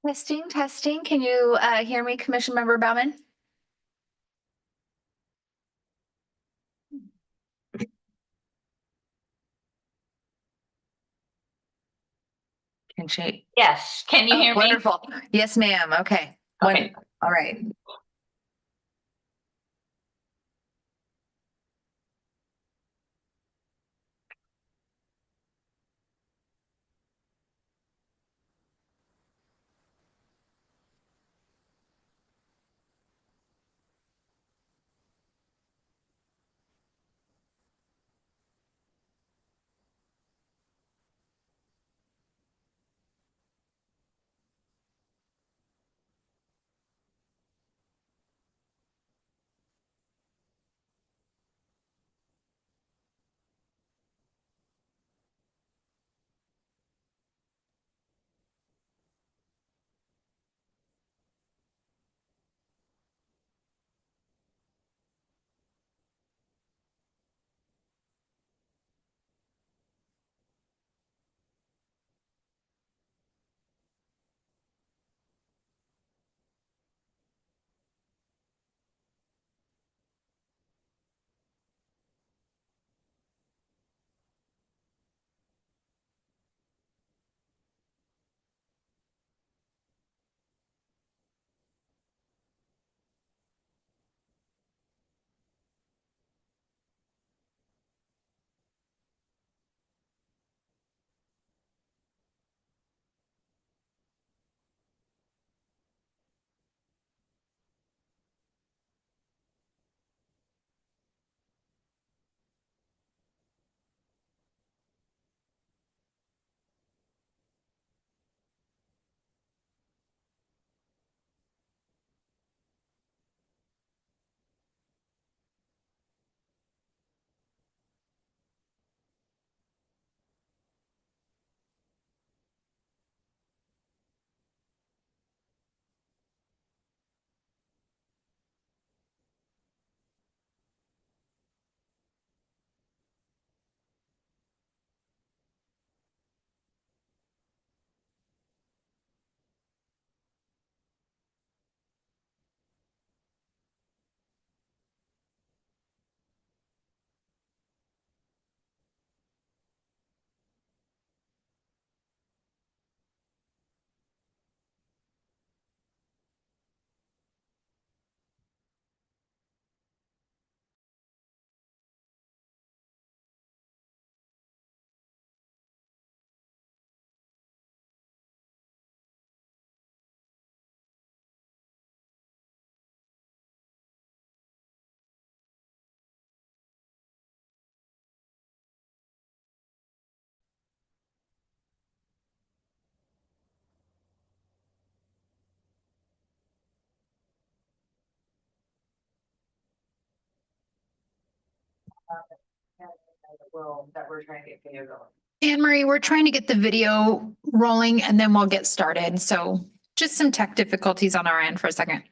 Testing, testing. Can you hear me, Commission Member Bauman? Can she? Yes, can you hear me? Wonderful. Yes, ma'am. Okay. Okay. All right. That we're trying to get video going. Anne Marie, we're trying to get the video rolling and then we'll get started. So just some tech difficulties on our end for a second.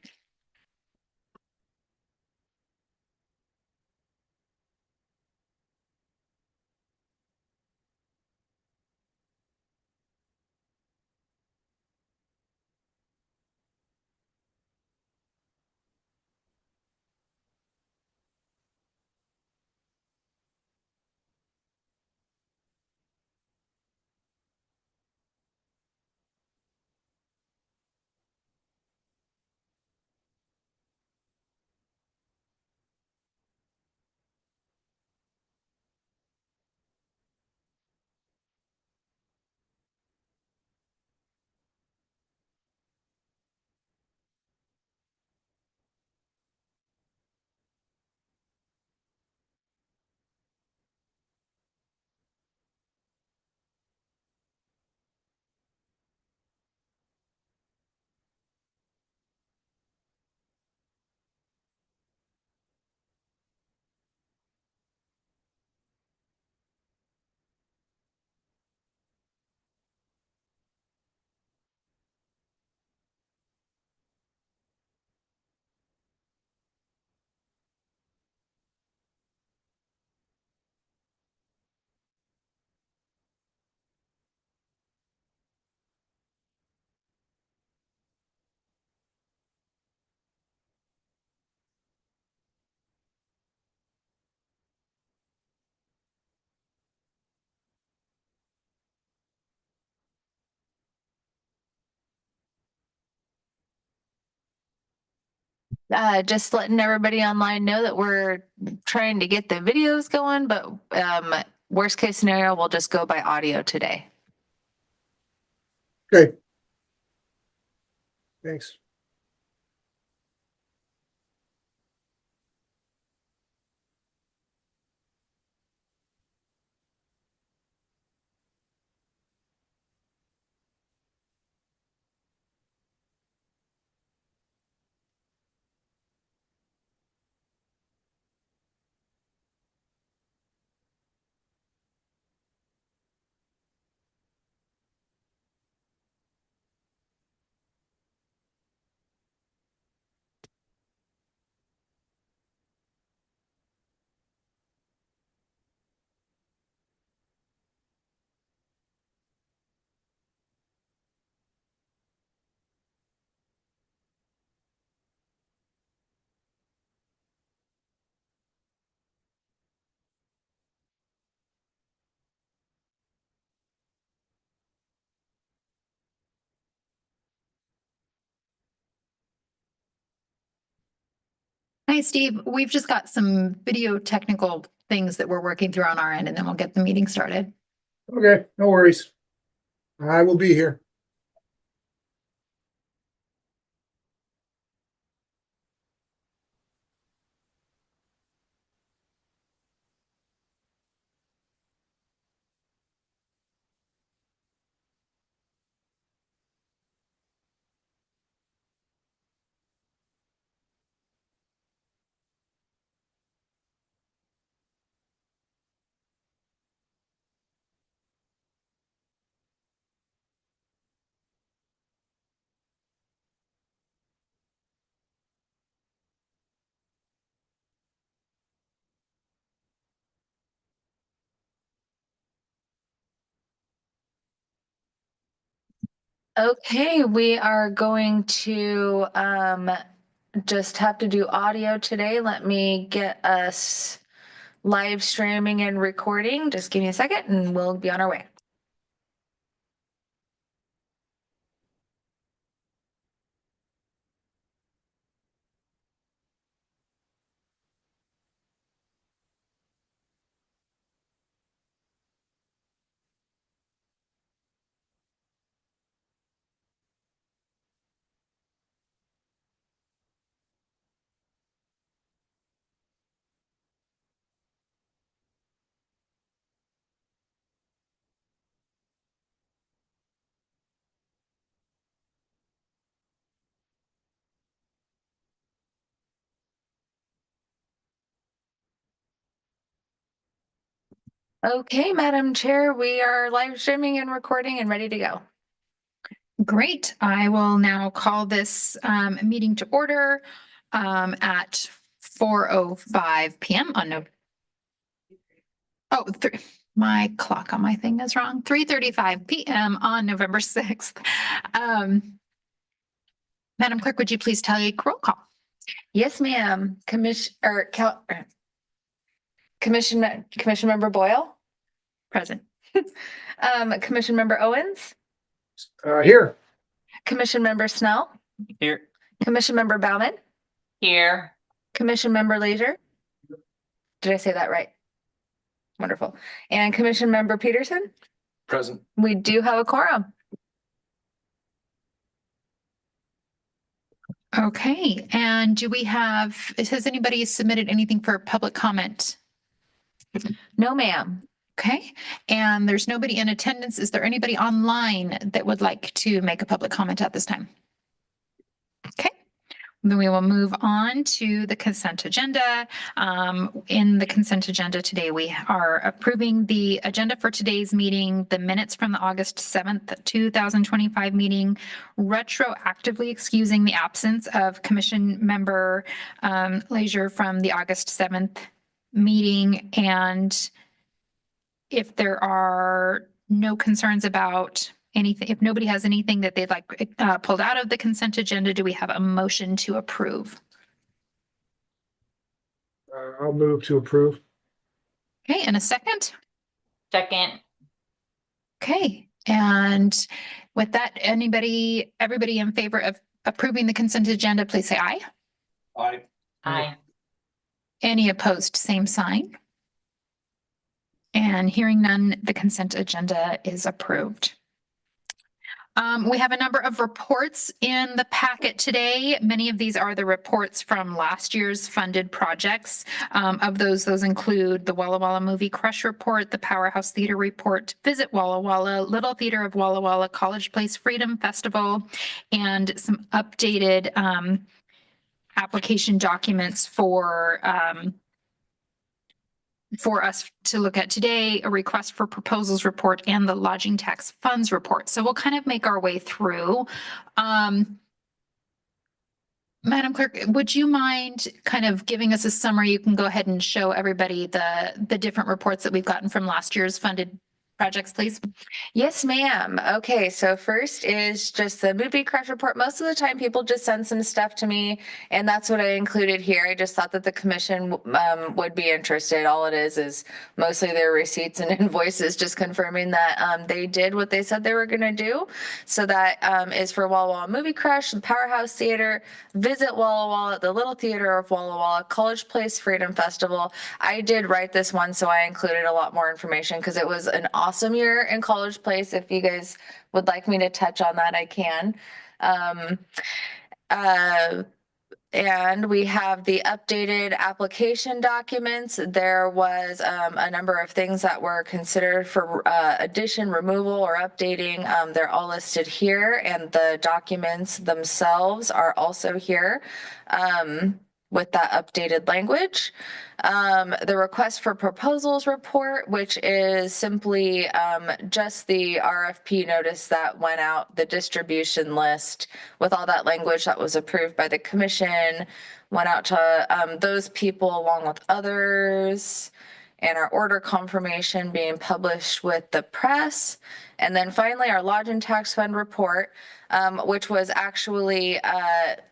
Just letting everybody online know that we're trying to get the videos going, but worst case scenario, we'll just go by audio today. Okay. Thanks. Hi, Steve. We've just got some video technical things that we're working through on our end, and then we'll get the meeting started. Okay, no worries. I will be here. Okay, we are going to just have to do audio today. Let me get us live streaming and recording. Just give me a second and we'll be on our way. Okay, Madam Chair, we are live streaming and recording and ready to go. Great. I will now call this meeting to order at 4:05 p.m. on November. Oh, my clock on my thing is wrong. 3:35 p.m. on November 6th. Madam Clerk, would you please take roll call? Yes, ma'am. Commission Member Boyle, Present. Commission Member Owens, Here. Commission Member Snell, Here. Commission Member Bauman, Here. Commission Member Leisure. Did I say that right? Wonderful. And Commission Member Peterson. Present. We do have a quorum. Okay, and do we have, has anybody submitted anything for public comment? No, ma'am. Okay, and there's nobody in attendance. Is there anybody online that would like to make a public comment at this time? Okay, then we will move on to the consent agenda. In the consent agenda today, we are approving the agenda for today's meeting, the minutes from the August 7th, 2025 meeting, retroactively excusing the absence of Commission Member Leisure from the August 7th meeting, and if there are no concerns about anything, if nobody has anything that they'd like pulled out of the consent agenda, do we have a motion to approve? I'll move to approve. Okay, and a second? Second. Okay, and with that, everybody in favor of approving the consent agenda, please say aye. Aye. Aye. Any opposed, same sign. And hearing none, the consent agenda is approved. We have a number of reports in the packet today. Many of these are the reports from last year's funded projects. Of those include the Walla Walla Movie Crush Report, the Powerhouse Theater Report, Visit Walla Walla, Little Theater of Walla Walla, College Place Freedom Festival, and some updated application documents for us to look at today, a request for proposals report and the lodging tax funds report. So we'll kind of make our way through. Madam Clerk, would you mind kind of giving us a summary? You can go ahead and show everybody the different reports that we've gotten from last year's funded projects, please. Yes, ma'am. Okay, so first is just the movie crush report. Most of the time people just send some stuff to me, and that's what I included here. I just thought that the commission would be interested. All it is mostly their receipts and invoices just confirming that they did what they said they were going to do. So that is for Walla Walla Movie Crush, the Powerhouse Theater, Visit Walla Walla, the Little Theater of Walla Walla, College Place Freedom Festival. I did write this one, so I included a lot more information because it was an awesome year in College Place. If you guys would like me to touch on that, I can. And we have the updated application documents. There was a number of things that were considered for addition, removal, or updating. They're all listed here, and the documents themselves are also here with that updated language. The request for proposals report, which is simply just the RFP notice that went out, the distribution list with all that language that was approved by the commission, went out to those people along with others, and our order confirmation being published with the press. And then finally, our lodging tax fund report, which was actually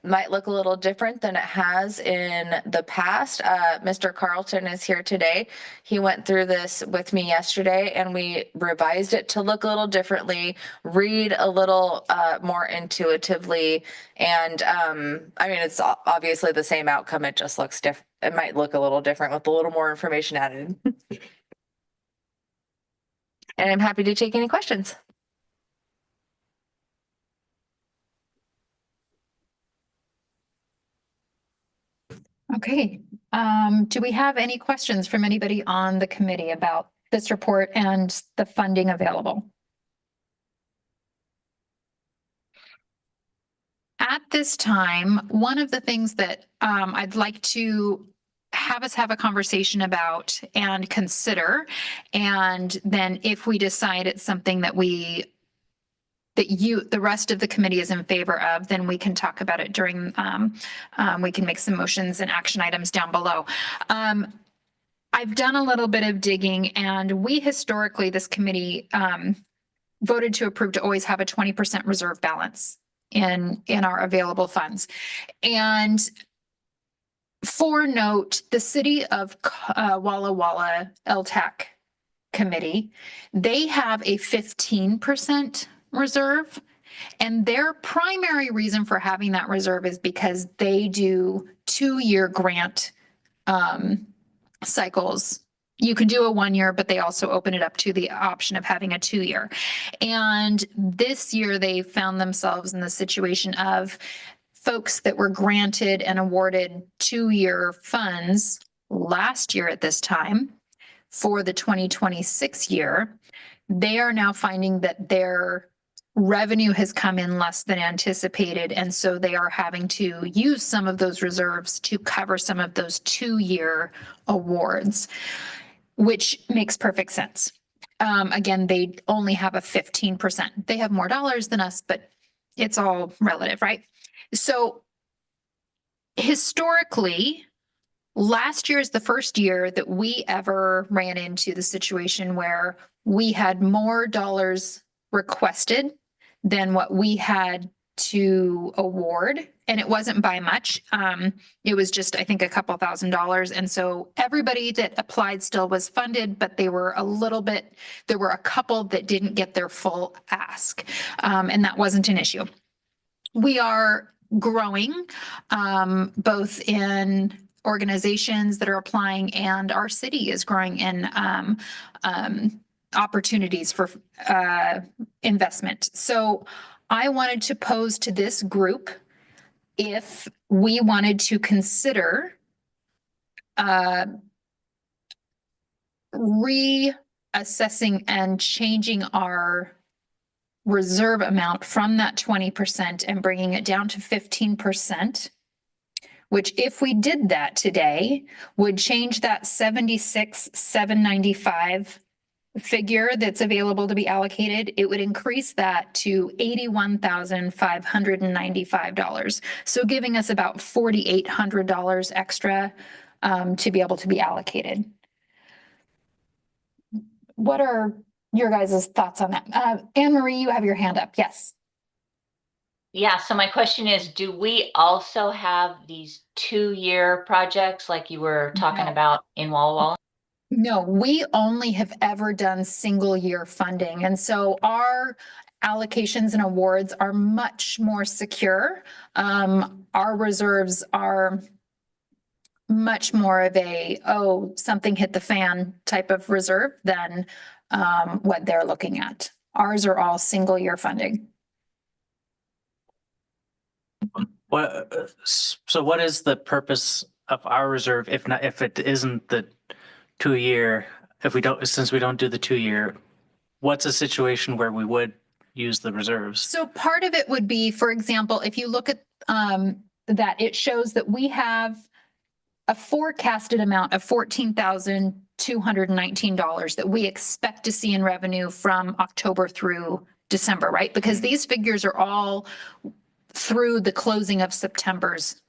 might look a little different than it has in the past. Mr. Carlton is here today. He went through this with me yesterday, and we revised it to look a little differently, read a little more intuitively. And I mean, it's obviously the same outcome. It just looks different. It might look a little different with a little more information added. And I'm happy to take any questions. Okay. Do we have any questions from anybody on the committee about this report and the funding available? At this time, one of the things that I'd like to have us have a conversation about and consider, and then if we decide it's something that the rest of the committee is in favor of, then we can talk about it during, we can make some motions and action items down below. I've done a little bit of digging, and we historically, this committee voted to approve to always have a 20% reserve balance in our available funds. And for note, the city of Walla Walla LTAC committee, they have a 15% reserve, and their primary reason for having that reserve is because they do 2-year grant cycles. You can do a 1 year, but they also open it up to the option of having a 2-year. And this year they found themselves in the situation of folks that were granted and awarded 2-year funds last year at this time for the 2026 year. They are now finding that their revenue has come in less than anticipated, and so they are having to use some of those reserves to cover some of those 2-year awards, which makes perfect sense. Again, they only have a 15%. They have more dollars than us, but it's all relative, right? So historically, last year is the first year that we ever ran into the situation where we had more dollars requested than what we had to award. And it wasn't by much. It was just, I think, a couple $1,000s. And so everybody that applied still was funded, but they were there were a couple that didn't get their full ask. And that wasn't an issue. We are growing, both in organizations that are applying, and our city is growing in opportunities for investment. So I wanted to pose to this group if we wanted to consider reassessing and changing our reserve amount from that 20% and bringing it down to 15%, which if we did that today would change that 76,795 figure that's available to be allocated. It would increase that to $81,595. So giving us about $4,800 extra to be able to be allocated. What are your guys' thoughts on that? Anne Marie, you have your hand up. Yes. Yeah, so my question is, do we also have these 2-year projects like you were talking No. about in Walla Walla? No, we only have ever done single year funding. And so our allocations and awards are much more secure. Our reserves are much more of a, oh, something hit the fan type of reserve than what they're looking at. Ours are all single year funding. So what is the purpose of our reserve if it isn't the 2-year, since we don't do the 2-year, what's a situation where we would use the reserves? So part of it would be, for example, if you look at that, it shows that we have a forecasted amount of $14,219 that we expect to see in revenue from October through December, right? Because these figures are all through the closing of September's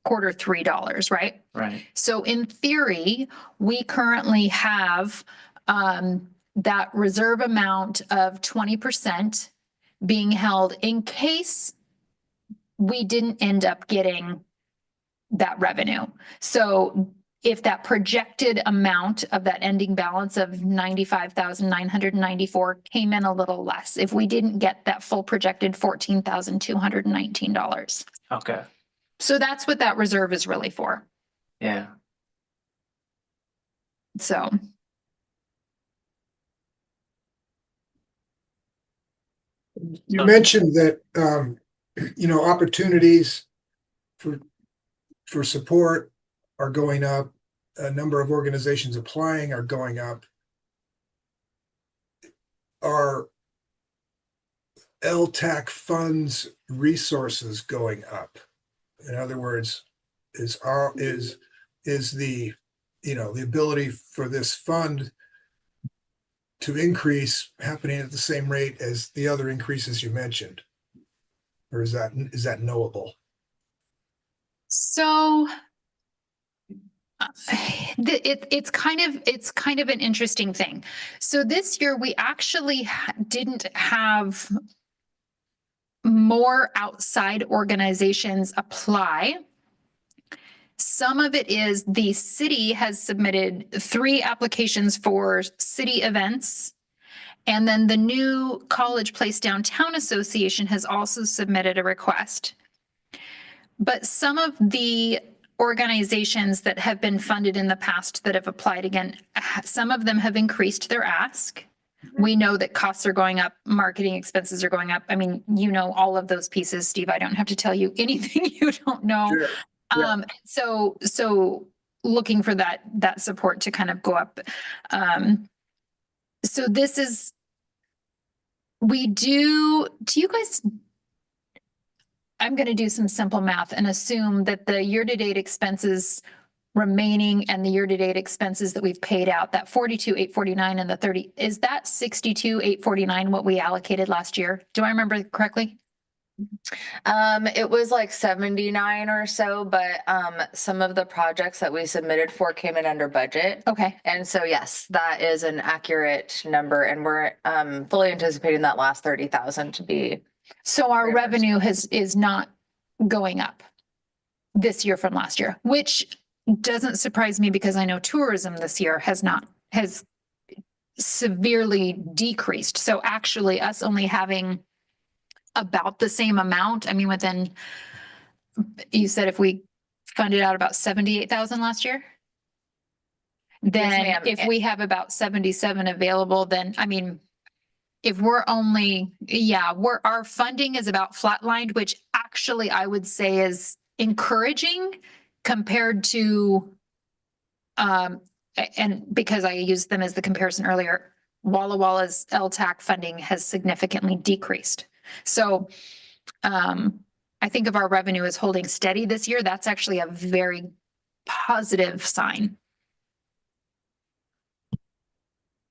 Q3 dollars, right? Right. So in theory, we currently have that reserve amount of 20% being held in case we didn't end up getting that revenue. So if that projected amount of that ending balance of 95,994 came in a little less, if we didn't get that full projected $14,219. Okay. So that's what that reserve is really for. Yeah. So. You mentioned that, opportunities for support are going up. A number of organizations applying are going up. Are LTAC funds resources going up? In other words, is the ability for this fund to increase happening at the same rate as the other increases you mentioned? Or is that knowable? So it's kind of an interesting thing. So this year we actually didn't have more outside organizations apply. Some of it is the city has submitted 3 applications for city events. And then the new College Place Downtown Association has also submitted a request. But some of the organizations that have been funded in the past that have applied again, some of them have increased their ask. We know that costs are going up, marketing expenses are going up. I mean, all of those pieces, Steve. I don't have to tell you anything you don't know. Sure. Yeah. So looking for that support to kind of go up. So this is, do you guys, I'm going to do some simple math and assume that the year-to-date expenses remaining and the year-to-date expenses that we've paid out, that 42,849 and the 30, is that 62,849 what we allocated last year? Do I remember correctly? It was like 79 or so, but some of the projects that we submitted for came in under budget. Okay. And so, yes, that is an accurate number. And we're fully anticipating that last 30,000 to be. So our reimbursed. revenue is not going up this year from last year, which doesn't surprise me because I know tourism this year has severely decreased. So actually us only having about the same amount, I mean, within you said if we funded out about 78,000 last year? Then ma'am. if we have about 77 available, then, I mean, if we're only, our funding is about flatlined, which actually I would say is encouraging compared to, and because I used them as the comparison earlier, Walla Walla's LTAC funding has significantly decreased. So, I think if our revenue is holding steady this year, that's actually a very positive sign.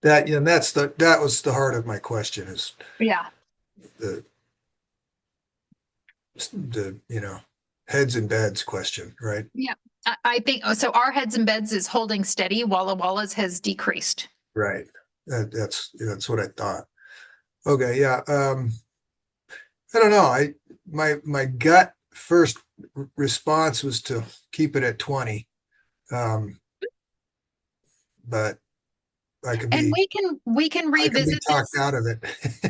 That, you know, that was the heart of my question is Yeah. the, you know, heads and beds question, right? I think, so our heads and beds is holding steady. Walla Walla's has decreased. Right. That's what I thought. Okay. Yeah. I don't know. My gut first response was to keep it at 20. But I could And be, we can I could be revisit talked this. out of it.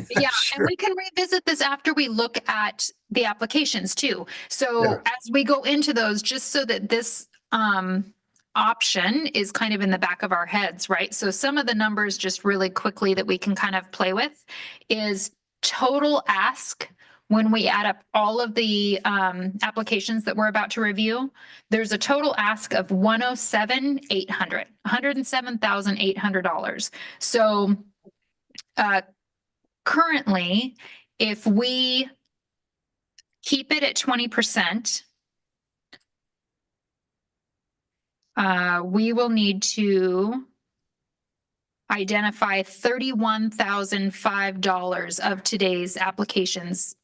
Yeah, Sure. and we can revisit this after we look at the applications too. So Yeah. as we go into those, just so that this option is kind of in the back of our heads, right? So some of the numbers just really quickly that we can kind of play with is total ask when we add up all of the applications that we're about to review. There's a total ask of $107,800. So currently, if we keep it at 20%, we will need to identify $31,005 of today's applications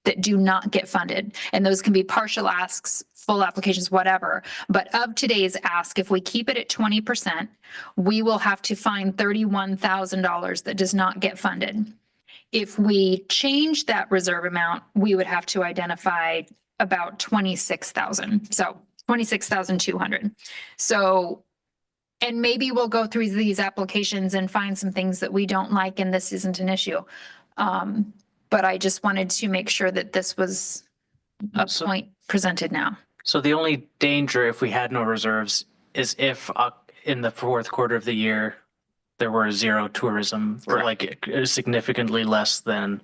that do not get funded. And those can be partial asks, full applications, whatever. But of today's ask, if we keep it at 20%, we will have to find $31,000 that does not get funded. If we change that reserve amount, we would have to identify about 26,000. So 26,200. So, and maybe we'll go through these applications and find some things that we don't like, and this isn't an issue. But I just wanted to make sure that this was a So- point presented now. So the only danger if we had no reserves is if in the fourth quarter of the year, there were zero tourism or Correct. like significantly less than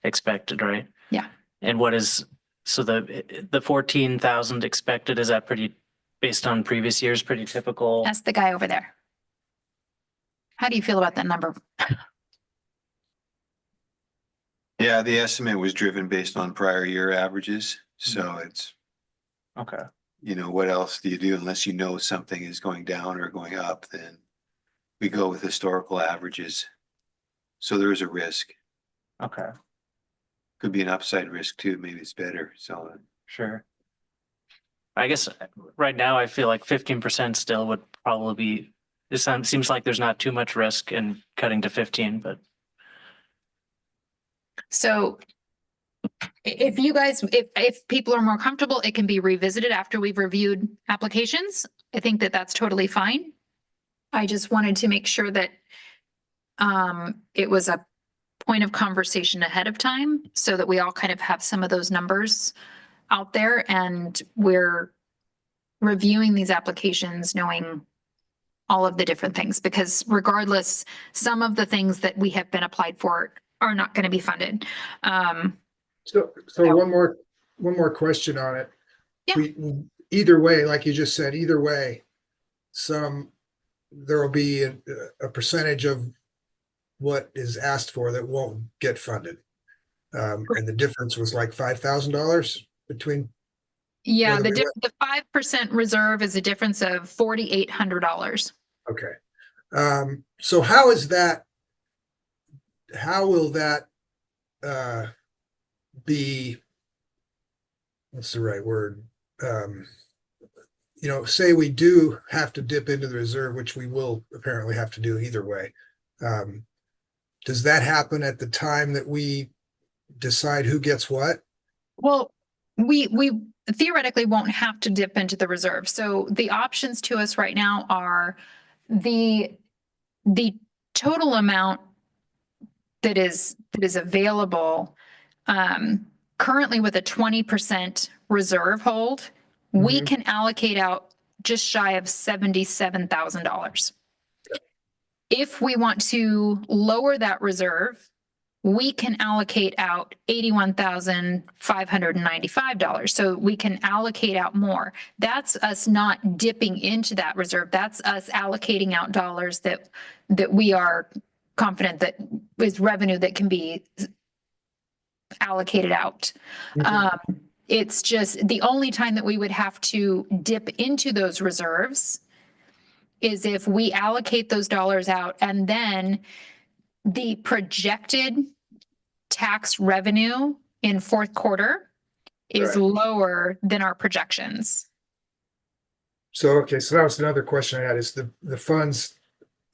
expected, right? Yeah. And what is, so the 14,000 expected, is that pretty, based on previous years, pretty typical? That's the guy over there. How do you feel about that number? Yeah, the estimate was driven based on prior year averages, so it's, Okay, you know, what else do you do unless you know something is going down or going up, then we go with historical averages. So there is a risk, okay, could be an upside risk too, maybe it's better, so. sure. I guess right now I feel like 15% still would probably be, seems like there's not too much risk in cutting to 15, but So if you guys, if people are more comfortable, it can be revisited after we've reviewed applications. I think that that's totally fine. I just wanted to make sure that it was a point of conversation ahead of time so that we all kind of have some of those numbers out there and we're reviewing these applications knowing all of the different things, because regardless, some of the things that we have been applied for are not going to be funded. So one more question on it. Yeah. Either way, like you just said, either way, there will be a percentage of what is asked for that won't get funded. And the difference was like $5,000 between. Yeah, Whether the we- 5% reserve is a difference of $4,800. Okay. So how will that be, what's the right word? You know, say we do have to dip into the reserve, which we will apparently have to do either way. Does that happen at the time that we decide who gets what? Well, we theoretically won't have to dip into the reserve. So the options to us right now are the total amount that is available currently with a 20% reserve hold, we Mhm. can allocate out just shy of $77,000. If we want to lower that reserve, we can allocate out $81,595. So we can allocate out more. That's us not dipping into that reserve. That's us allocating out dollars that we are confident that is revenue that can be allocated out. It's just the only time that we would have to dip into those reserves is if we allocate those dollars out and then the projected tax revenue in fourth quarter is Right. lower than our projections. So, okay, so that was another question I had is the funds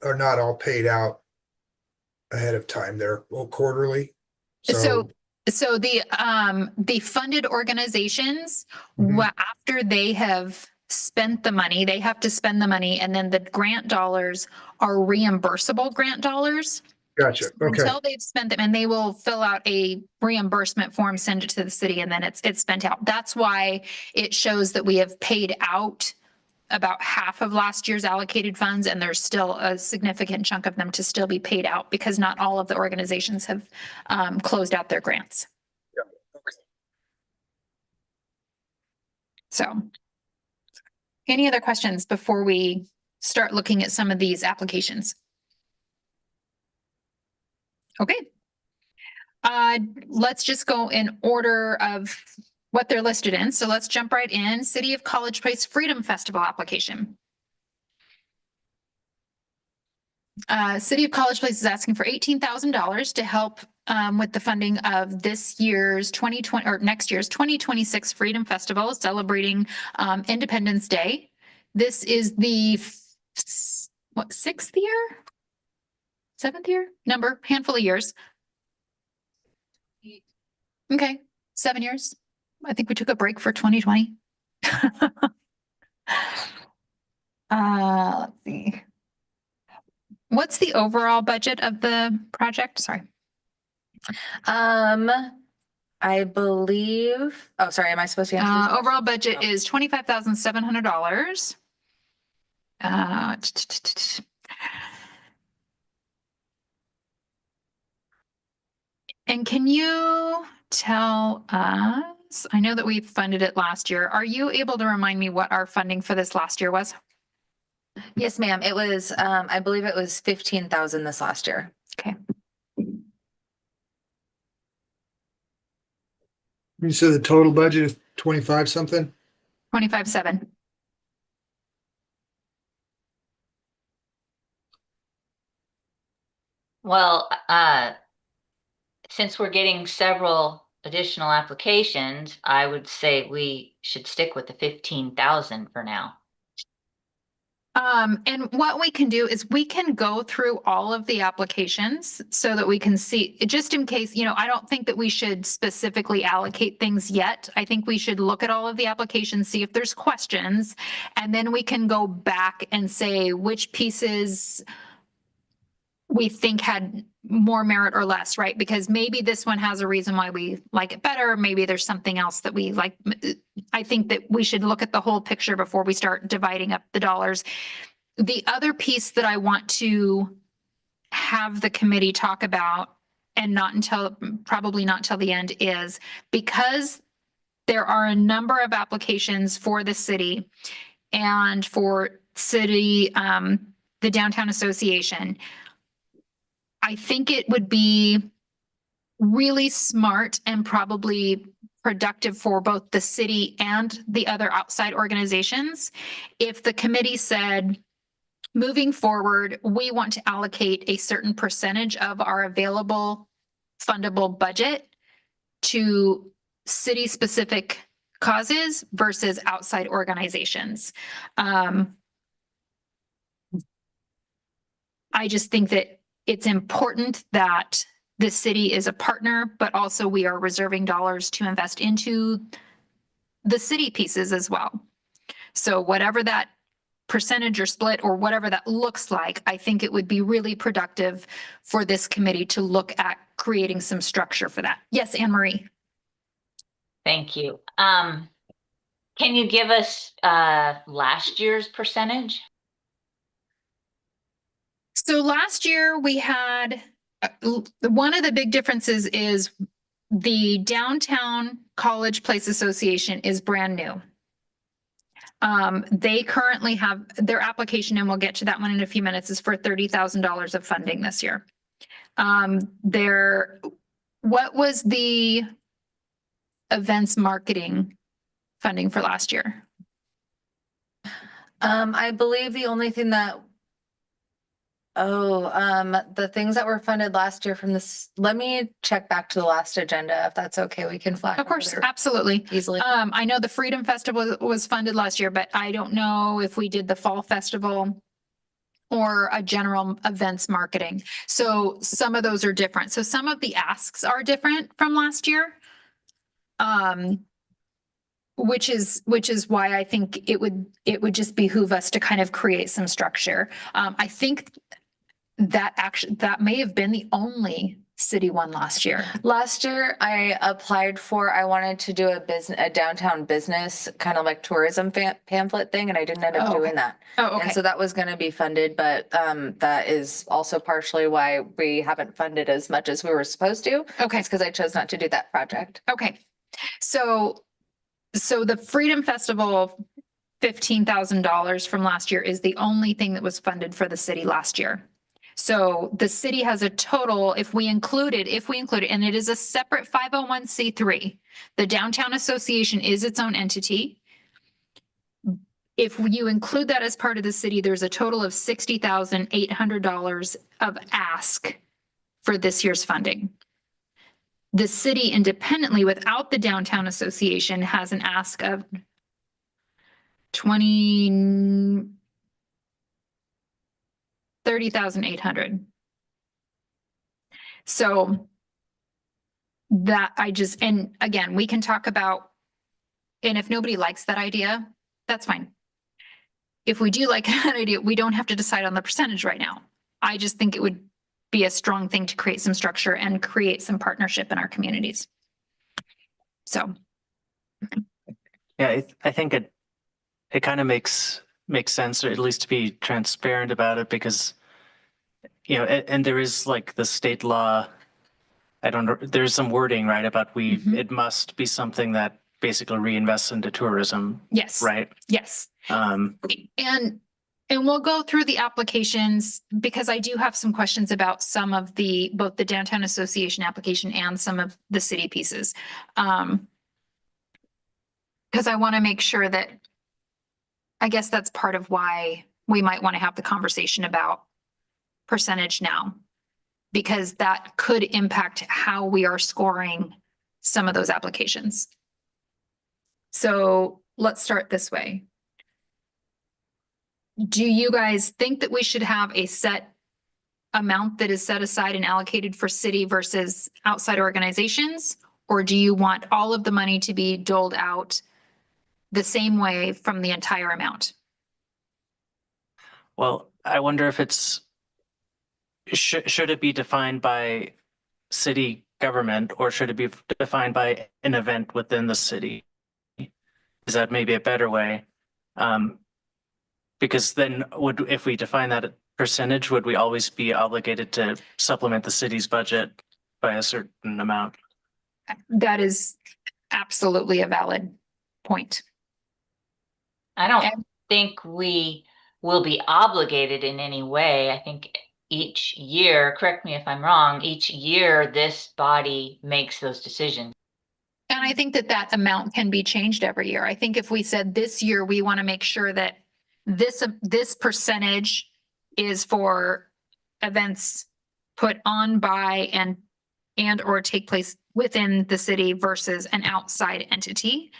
are not all paid out ahead of time. They're all quarterly. So the funded organizations, Mhm. after they have spent the money, they have to spend the money, and then the grant dollars are reimbursable grant dollars. Gotcha. Okay. Until they've spent them, and they will fill out a reimbursement form, send it to the city, and then it's spent out. That's why it shows that we have paid out about half of last year's allocated funds, and there's still a significant chunk of them to still be paid out because not all of the organizations have closed out their grants. Yeah, okay. So, any other questions before we start looking at some of these applications? Okay. Let's just go in order of what they're listed in. So let's jump right in. City of College Place Freedom Festival application. City of College Place is asking for $18,000 to help with the funding of this year's 2020 or next year's 2026 Freedom Festival, celebrating Independence Day. This is the sixth year, seventh year handful of years. Okay, 7 years. I think we took a break for 2020. Let's see. What's the overall budget of the project? Sorry. I believe, oh, sorry, am I supposed to answer this question? Overall budget is $25,700. And can you tell us, I know that we funded it last year. Are you able to remind me what our funding for this last year was? Yes, ma'am. It was, I believe it was 15,000 this last year. Okay. You said the total budget is 25 something? 25,700. Well, since we're getting several additional applications, I would say we should stick with the 15,000 for now. And what we can do is we can go through all of the applications so that we can see, just in case, I don't think that we should specifically allocate things yet. I think we should look at all of the applications, see if there's questions, and then we can go back and say which pieces we think had more merit or less, right? Because maybe this one has a reason why we like it better. Maybe there's something else that we like. I think that we should look at the whole picture before we start dividing up the dollars. The other piece that I want to have the committee talk about, and probably not till the end, is because there are a number of applications for the city and for city, the Downtown Association. I think it would be really smart and probably productive for both the city and the other outside organizations if the committee said, moving forward, we want to allocate a certain percentage of our available fundable budget to city-specific causes versus outside organizations. I just think that it's important that the city is a partner, but also we are reserving dollars to invest into the city pieces as well. So whatever that percentage or split or whatever that looks like, I think it would be really productive for this committee to look at creating some structure for that. Yes, Anne Marie. Thank you. Can you give us last year's percentage? So last year we had, one of the big differences is the Downtown College Place Association is brand new. They currently have their application, and we'll get to that one in a few minutes, is for $30,000 of funding this year. What was the events marketing funding for last year? I believe the only thing that, the things that were funded last year from this, let me check back to the last agenda, if that's okay, we can flash. Of course, over there absolutely. Easily. I know the Freedom Festival was funded last year, but I don't know if we did the Fall Festival or a general events marketing. So some of those are different. So some of the asks are different from last year. Which is why I think it would just behoove us to kind of create some structure. I think that may have been the only city one last year. Last year, I wanted to do a downtown business, kind of like tourism pamphlet thing, and I didn't end up Oh, okay. doing that. Oh, okay. And so that was gonna be funded, but that is also partially why we haven't funded as much as we were supposed to. Okay. It's because I chose not to do that project. Okay. So the Freedom Festival, $15,000 from last year is the only thing that was funded for the city last year. So the city has a total, if we include it, and it is a separate 501c3. The Downtown Association is its own entity. If you include that as part of the city, there's a total of $60,800 of ask for this year's funding. The city independently, without the Downtown Association, has an ask of $30,800. So that and again, we can talk about, and if nobody likes that idea, that's fine. If we do like that idea, we don't have to decide on the percentage right now. I just think it would be a strong thing to create some structure and create some partnership in our communities. So. Yeah, I think it kind of makes sense, or at least to be transparent about it, because, you know, and there is like the state law. I don't know, there's some wording, right, about it must be something that basically reinvests into tourism. Yes. Right. Yes. And we'll go through the applications, because I do have some questions about some of both the Downtown Association application and some of the city pieces. Because I want to make sure that, I guess that's part of why we might want to have the conversation about percentage now, because that could impact how we are scoring some of those applications. So let's start this way. Do you guys think that we should have a set amount that is set aside and allocated for city versus outside organizations? Or do you want all of the money to be doled out the same way from the entire amount? Well, I wonder if should it be defined by city government, or should it be defined by an event within the city? Is that maybe a better way? Because then if we define that percentage, would we always be obligated to supplement the city's budget by a certain amount? That is absolutely a valid point. I don't think we will be obligated in any way. I think each year, correct me if I'm wrong, each year this body makes those decisions. And I think that amount can be changed every year. I think if we said this year, we want to make sure that this percentage is for events put on by and or take place within the city versus an outside entity.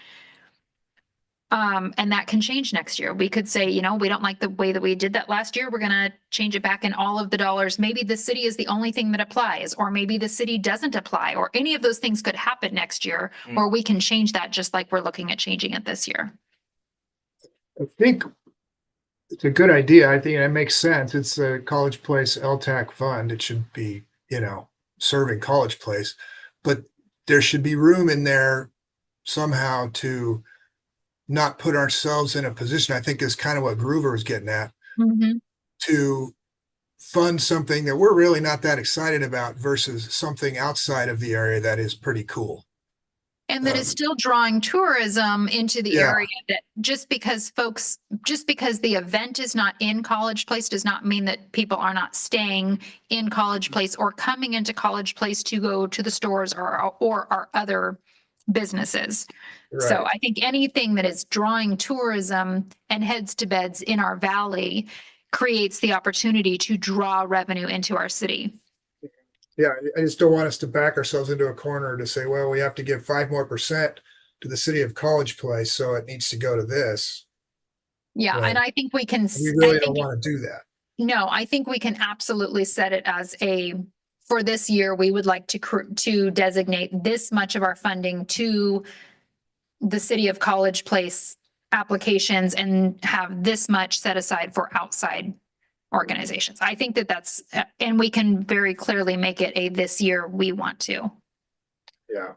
And that can change next year. We could say, you know, we don't like the way that we did that last year. We're going to change it back in all of the dollars. Maybe the city is the only thing that applies, or maybe the city doesn't apply, or any of those things could happen next year, or we can change that just like we're looking at changing it this year. I think it's a good idea. I think that makes sense. It's a College Place LTAC fund. It should be, you know, serving College Place, but there should be room in there somehow to not put ourselves in a position, I think is kind of what Groover was getting at, Mhm. to fund something that we're really not that excited about versus something outside of the area that is pretty cool. And that is still drawing tourism into the Yeah. area, that just because the event is not in College Place does not mean that people are not staying in College Place or coming into College Place to go to the stores or our other businesses. So Right. I think anything that is drawing tourism and heads to beds in our valley creates the opportunity to draw revenue into our city. Yeah, I just don't want us to back ourselves into a corner to say, well, we have to give 5% more to the city of College Place, so it needs to go to this. Yeah, Right. and I think we can, We I really don't think, want to do that. no, I think we can absolutely set it as for this year, we would like to designate this much of our funding to the city of College Place applications and have this much set aside for outside organizations. I think that's, and we can very clearly make it this year we want to. Yeah.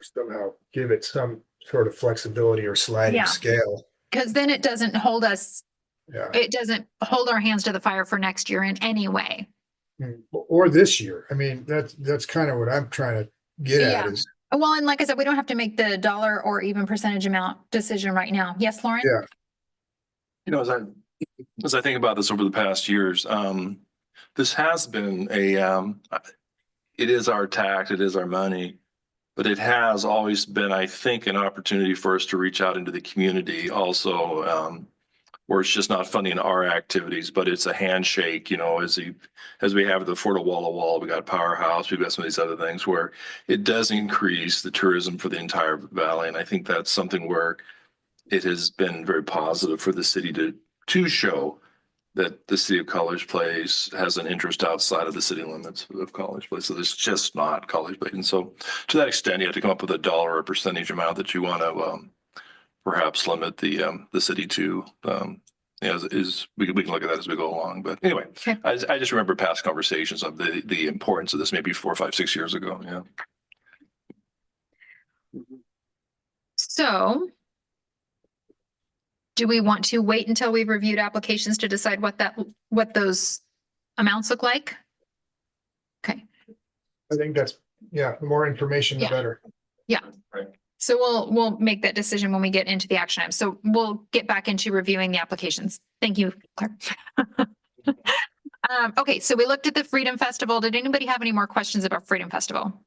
Somehow give it some sort of flexibility or sliding Yeah. scale. Because then it doesn't hold us, Yeah. it doesn't hold our hands to the fire for next year in any way. Or this year. I mean, that's kind of what I'm trying to get at Yeah. is, Well, and like I said, we don't have to make the dollar or even percentage amount decision right now. Yes, Lauren? Yeah. You know, as I think about this over the past years, this has been it is our tax, it is our money, but it has always been, I think, an opportunity for us to reach out into the community also, where it's just not funding our activities, but it's a handshake, as we have the Fort of Walla Walla, we got Powerhouse, we've got some of these other things where it does increase the tourism for the entire valley. And I think that's something where it has been very positive for the city to show that the city of College Place has an interest outside of the city limits of College Place. So there's just not College Place. And so to that extent, you have to come up with a dollar or percentage amount that you want to perhaps limit the city to. We can look at that as we go along. But anyway, Okay. I just remember past conversations of the importance of this maybe 4, 5, 6 years ago. Yeah. So do we want to wait until we've reviewed applications to decide what those amounts look like? Okay, I think that's, the more information, the Yeah. better. so we'll make that decision when we get into the action item. So we'll get back into reviewing the applications. Thank you, Claire. Okay, so we looked at the Freedom Festival. Did anybody have any more questions about Freedom Festival?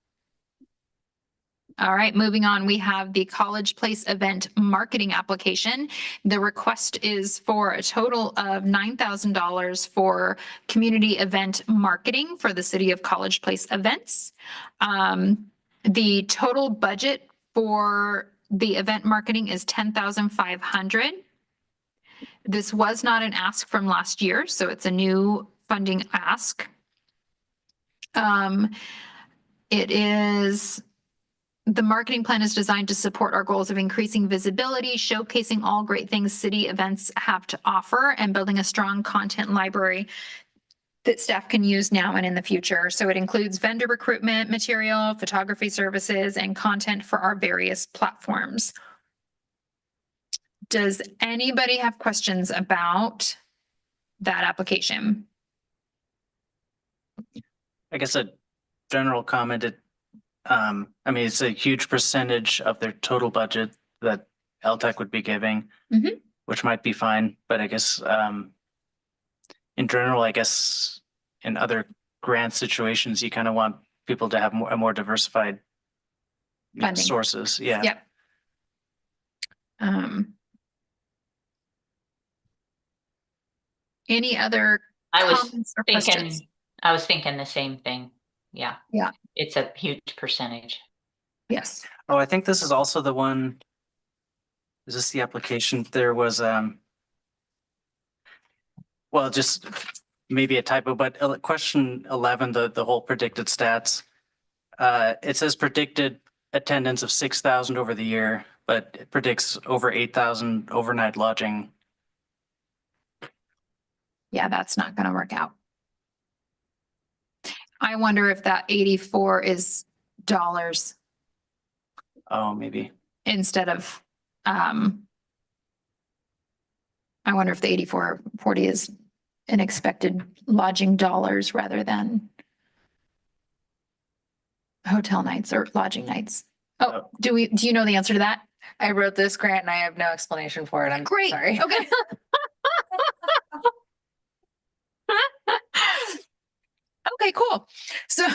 All right, moving on, we have the College Place event marketing application. The request is for a total of $9,000 for community event marketing for the city of College Place events. The total budget for the event marketing is $10,500. This was not an ask from last year, so it's a new funding ask. The marketing plan is designed to support our goals of increasing visibility, showcasing all great things city events have to offer, and building a strong content library that staff can use now and in the future. So it includes vendor recruitment material, photography services, and content for our various platforms. Does anybody have questions about that application? I guess a general comment, it's a huge percentage of their total budget that LTAC would be giving, Mhm. which might be fine, but I guess, in general, I guess in other grant situations, you kind of want people to have a more diversified Funding. sources. Yeah. Yep. Any other I was comments or thinking, questions? I was thinking the same thing. Yeah. Yeah. It's a huge percentage. Yes. Oh, I think this is also the one. Is this the application? There was, well, just maybe a typo, but question 11, the whole predicted stats. It says predicted attendance of 6,000 over the year, but it predicts over 8,000 overnight lodging. Yeah, that's not going to work out. I wonder if that 84 is dollars. Oh, maybe. instead of, I wonder if the 8440 is an expected lodging dollars rather than hotel nights or lodging nights. Oh, do you know the answer to that? I wrote this grant and I have no explanation for it. I'm Great. sorry. Okay. Okay, cool. So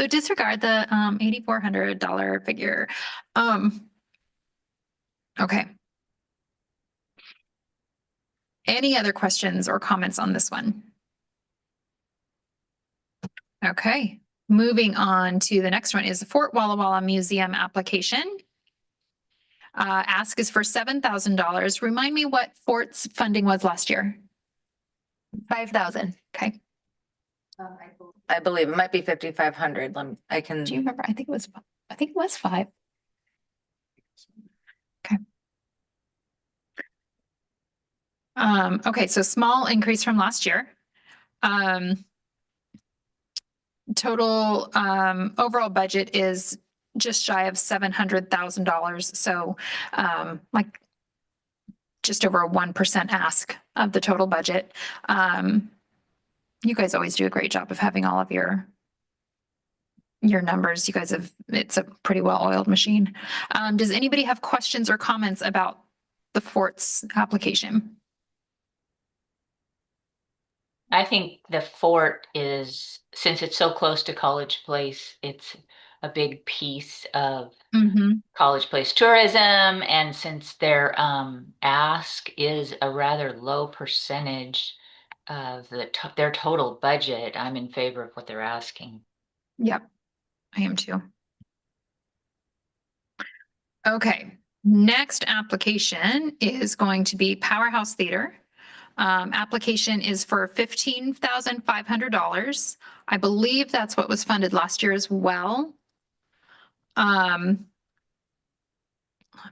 disregard the $8,400 figure. Okay. Any other questions or comments on this one? Okay, moving on to the next one is the Fort Walla Walla Museum application. Ask is for $7,000. Remind me what Fort's funding was last year. 5,000. Okay, I believe it might be 5,500. I can. do you remember? I think it was 5. Okay. Okay, so small increase from last year. Total overall budget is just shy of $700,000. So like just over a 1% ask of the total budget. You guys always do a great job of having all of your numbers. You guys it's a pretty well-oiled machine. Does anybody have questions or comments about the Fort's application? I think the fort is, since it's so close to College Place, it's a big piece of College Place tourism. And since their ask is a rather low percentage of their total budget, I'm in favor of what they're asking. Yep, I am too. Okay, next application is going to be Powerhouse Theater. Application is for $15,500. I believe that's what was funded last year as well. Let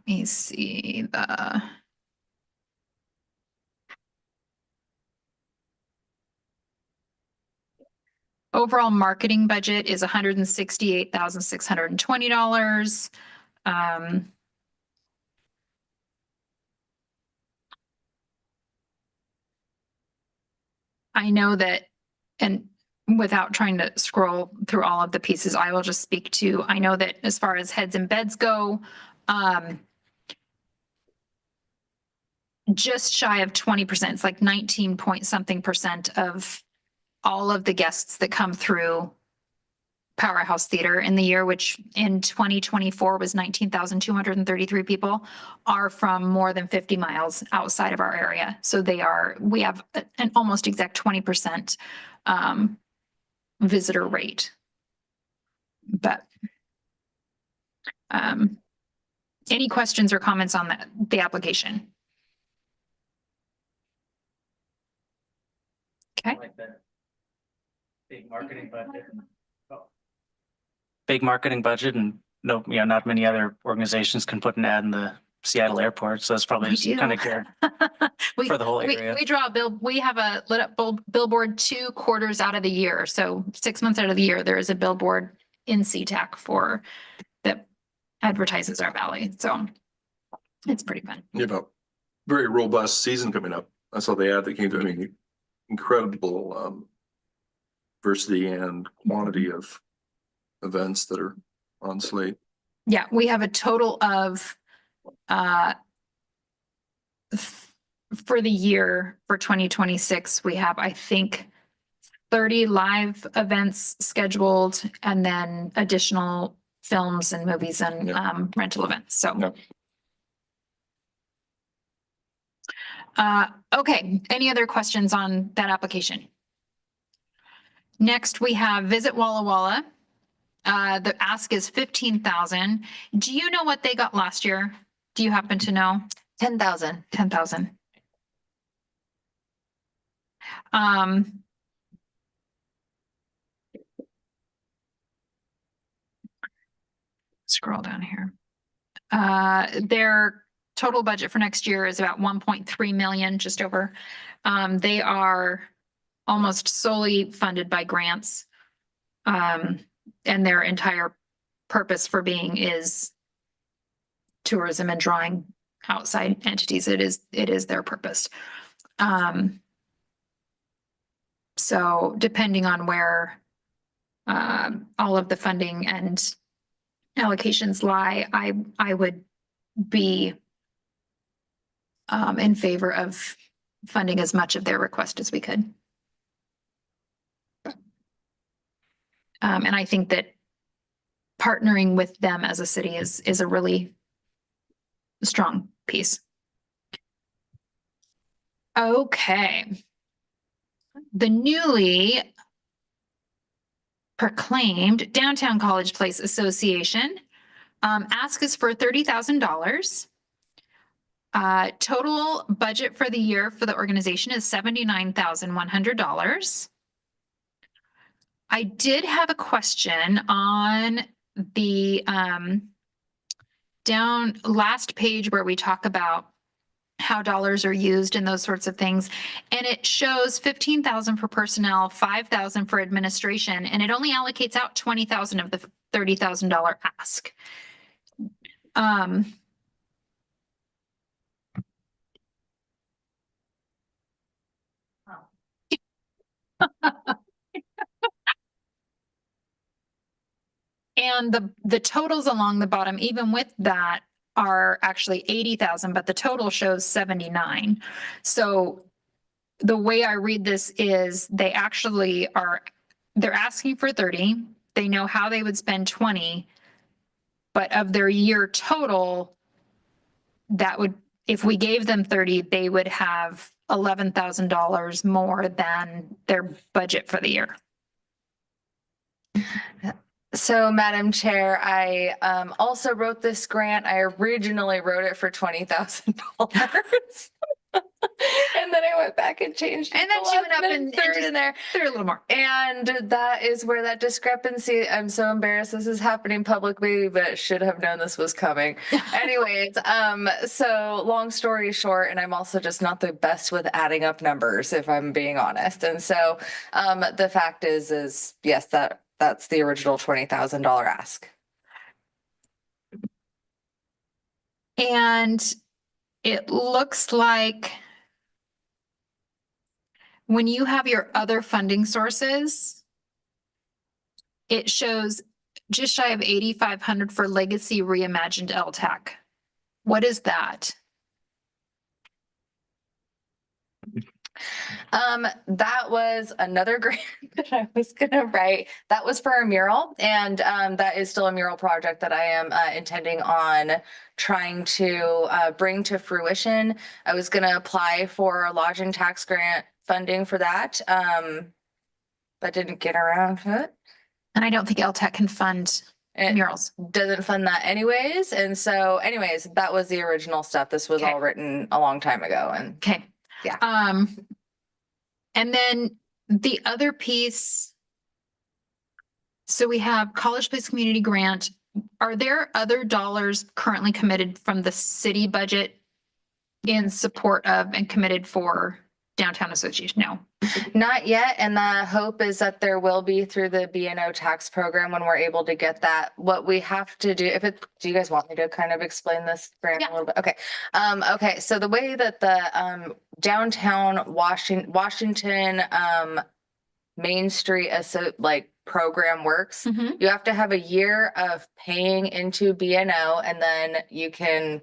me see the. Overall marketing budget is $168,620. I know that, and without trying to scroll through all of the pieces, I will just speak to, I know that as far as heads and beds go, just shy of 20%, it's like 19 point something percent of all of the guests that come through Powerhouse Theater in the year, which in 2024 was 19,233 people, are from more than 50 miles outside of our area. So we have an almost exact 20% visitor rate. But any questions or comments on the application? Okay. Like that. Big marketing budget. Big marketing budget, and not many other organizations can put an ad in the Seattle airport. So that's probably just kind of good for the whole area. We draw a bill. We have a lit up billboard 2 quarters out of the year. So 6 months out of the year, there is a billboard in SeaTac that advertises our valley. So it's pretty fun. You have a very robust season coming up. I saw the ad that came to me. Incredible diversity and quantity of events that are on slate. Yeah, we have a total of for the year for 2026, we have, I think, 30 live events scheduled, and then additional films and movies and rental events. So okay, any other questions on that application? Next, we have Visit Walla Walla. The ask is 15,000. Do you know what they got last year? Do you happen to know? 10,000. 10,000. Scroll down here. Their total budget for next year is about 1.3 million, just over. They are almost solely funded by grants. And their entire purpose for being is tourism and drawing outside entities. It is their purpose. So depending on where all of the funding and allocations lie, I would be in favor of funding as much of their request as we could. And I think that partnering with them as a city is a really strong piece. Okay. The newly proclaimed Downtown College Place Association ask is for $30,000. Total budget for the year for the organization is $79,100. I did have a question on the down last page where we talk about how dollars are used and those sorts of things. And it shows 15,000 for personnel, 5,000 for administration, and it only allocates out 20,000 of the $30,000 ask. And the totals along the bottom, even with that, are actually 80,000, but the total shows 79. So the way I read this is they're asking for 30. They know how they would spend 20, but of their year total, if we gave them 30, they would have $11,000 more than their budget for the year. So, Madam Chair, I also wrote this grant. I originally wrote it for $20,000. And then I went back and changed it. And then she went up and threw it just in there. threw a little more. And that is where that discrepancy, I'm so embarrassed this is happening publicly, but should have known this was coming. Anyways, so long story short, and I'm also just not the best with adding up numbers, if I'm being honest. And so the fact is yes, that's the original $20,000 ask. And it looks like when you have your other funding sources, it shows just shy of 8,500 for Legacy Reimagined LTAC. What is that? That was another grant that I was gonna write. That was for a mural, and that is still a mural project that I am intending on trying to bring to fruition. I was gonna apply for lodging tax grant funding for that, but didn't get around to it. And I don't think LTAC can fund It murals. doesn't fund that anyways, and so anyways, that was the original stuff. This was Okay. all written a long time ago, and Okay. Yeah. And then the other piece. So we have College Place Community Grant. Are there other dollars currently committed from the city budget in support of and committed for Downtown Association? No. not yet, and the hope is that there will be through the B&O tax program when we're able to get that. What we have to do, do you guys want me to kind of explain this grant Yeah. a little bit? Okay. Okay, so the way that the downtown Washington Main Street program works, Mhm. you have to have a year of paying into B&O, and then you can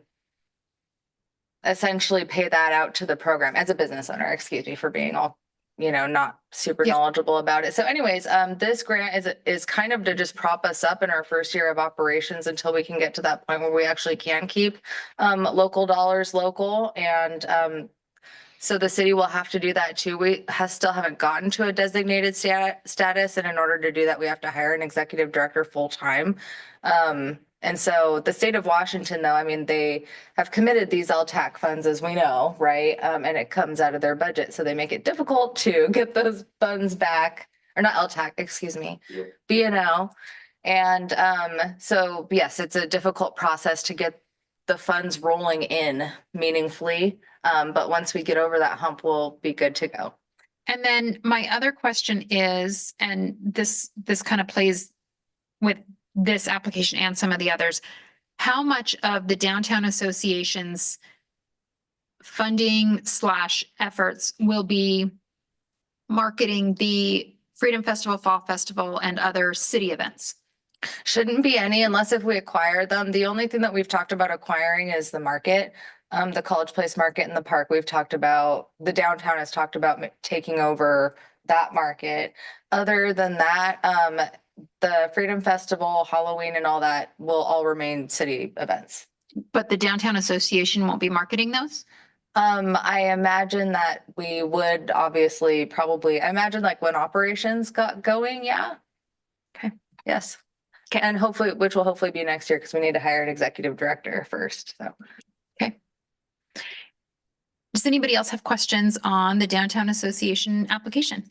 essentially pay that out to the program as a business owner. Excuse me for being all, not super Yeah. knowledgeable about it. So anyways, this grant is kind of to just prop us up in our first year of operations until we can get to that point where we actually can keep local dollars local. And so the city will have to do that too. We still haven't gotten to a designated status. And in order to do that, we have to hire an executive director full time. And so the state of Washington, though, I mean, they have committed these LTAC funds, as we know, right? And it comes out of their budget. So they make it difficult to get those funds back, or not LTAC, excuse me, B&O. And so, yes, it's a difficult process to get the funds rolling in meaningfully. But once we get over that hump, we'll be good to go. And then my other question is, and this kind of plays with this application and some of the others, how much of the Downtown Association's funding / efforts will be marketing the Freedom Festival, Fall Festival, and other city events? Shouldn't be any unless if we acquire them. The only thing that we've talked about acquiring is the market. The College Place Market in the park, we've talked about, the downtown has talked about taking over that market. Other than that, the Freedom Festival, Halloween and all that will all remain city events. But the Downtown Association won't be marketing those? I imagine that we would obviously probably, I imagine like when operations got going, yeah. Okay. Yes. Okay. And hopefully, which will hopefully be next year because we need to hire an executive director first, so. Okay. Does anybody else have questions on the Downtown Association application?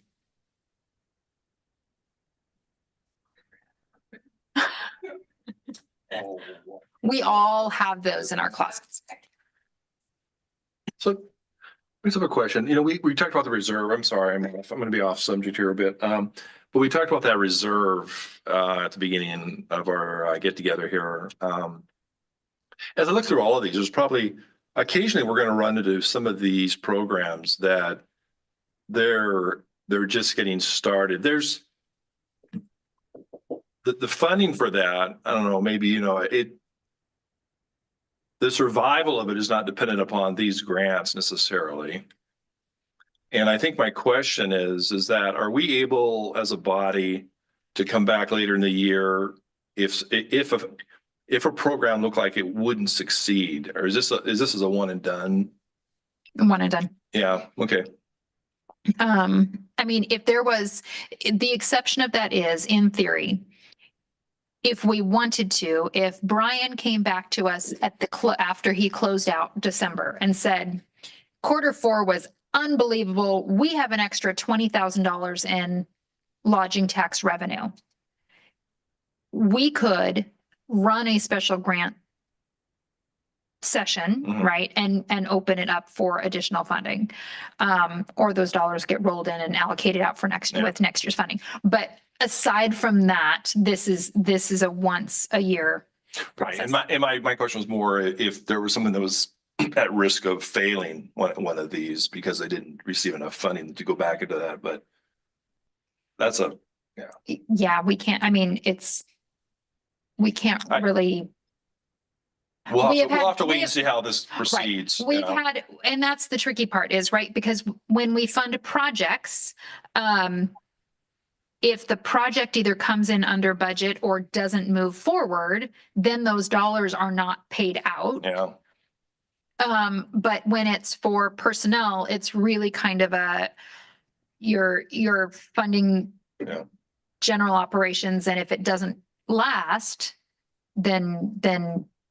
We all have those in our closets. So I just have a question. You know, we talked about the reserve. I'm sorry, I'm going to be off subject here a bit. But we talked about that reserve at the beginning of our get together here. As I look through all of these, there's probably occasionally we're going to run into some of these programs that they're just getting started. There's the funding for that. I don't know, maybe, you know, the survival of it is not dependent upon these grants necessarily. And I think my question is that are we able as a body to come back later in the year if a program looked like it wouldn't succeed, or is this a one and done? One and done. Yeah. Okay. I mean, if there was, the exception of that is, in theory, if we wanted to, if Brian came back to us at the after he closed out December and said, Q4 was unbelievable. We have an extra $20,000 in lodging tax revenue. We could run a special grant session, Mhm. right? And open it up for additional funding. Or those dollars get rolled in and allocated out for with next year's funding. But aside from that, this is a once a year Right. process. And my question was more if there was something that was at risk of failing one of these because they didn't receive enough funding to go back into that. But that's Yeah, we can't, I mean, we can't really. we'll We have have to had- wait we and have- see how this proceeds. We've you know. had, and that's the tricky part is, right, because when we fund projects, if the project either comes in under budget or doesn't move forward, then those dollars are not paid out. Yeah. But when it's for personnel, it's really kind of you're funding Yeah. general operations, and if it doesn't last, then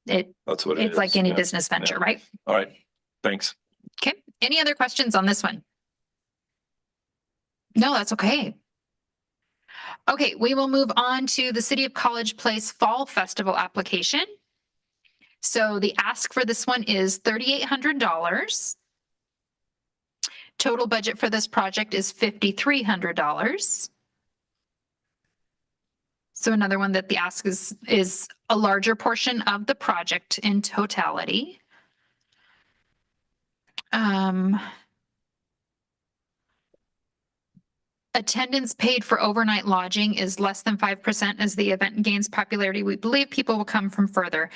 That's what it is. it's like any Yeah. business venture, Yeah. right? All right. Thanks. Okay, any other questions on this one? No, that's okay. Okay, we will move on to the City of College Place Fall Festival application. So the ask for this one is $3,800. Total budget for this project is $5,300. So another one that the ask is a larger portion of the project in totality. Attendance paid for overnight lodging is less than 5%. As the event gains popularity, we believe people will come from further.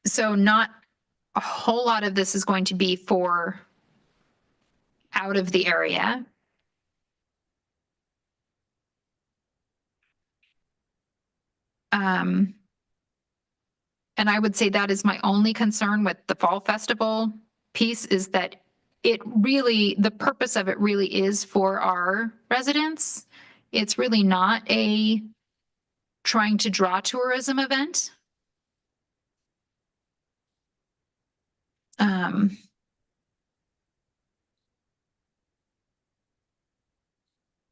So not a whole lot of this is going to be for out of the area. And I would say that is my only concern with the Fall Festival piece, is that the purpose of it really is for our residents. It's really not a trying to draw tourism event.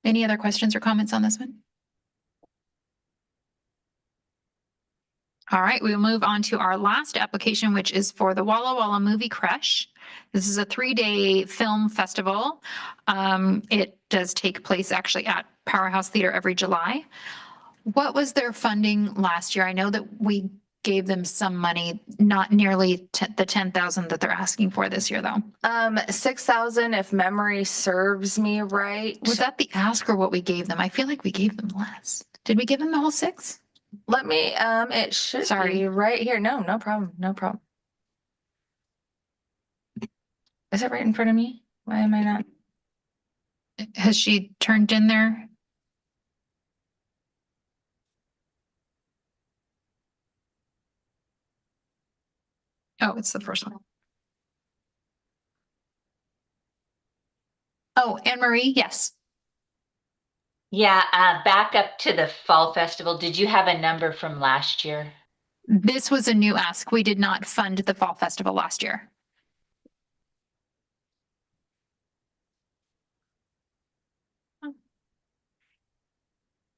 Any other questions or comments on this one? All right, we will move on to our last application, which is for the Walla Walla Movie Crush. This is a 3-day film festival. It does take place actually at Powerhouse Theater every July. What was their funding last year? I know that we gave them some money, not nearly the 10,000 that they're asking for this year, though. 6,000 if memory serves me right. Was that the ask or what we gave them? I feel like we gave them less. Did we give them the whole 6? Let me, it should Sorry. be right here. No, no problem. No problem. Is it right in front of me? Why am I not? Has she turned in there? Oh, it's the first one. Oh, Anne Marie, yes. Yeah, back up to the fall festival. Did you have a number from last year? This was a new ask. We did not fund the fall festival last year.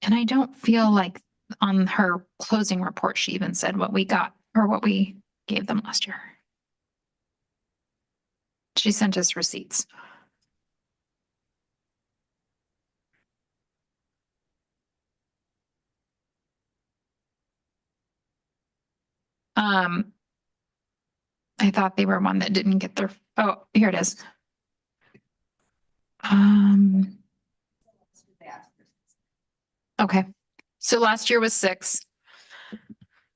And I don't feel like on her closing report, she even said what we got or what we gave them last year. She sent us receipts. I thought they were one that didn't get their, oh, here it is. Okay, so last year was 6.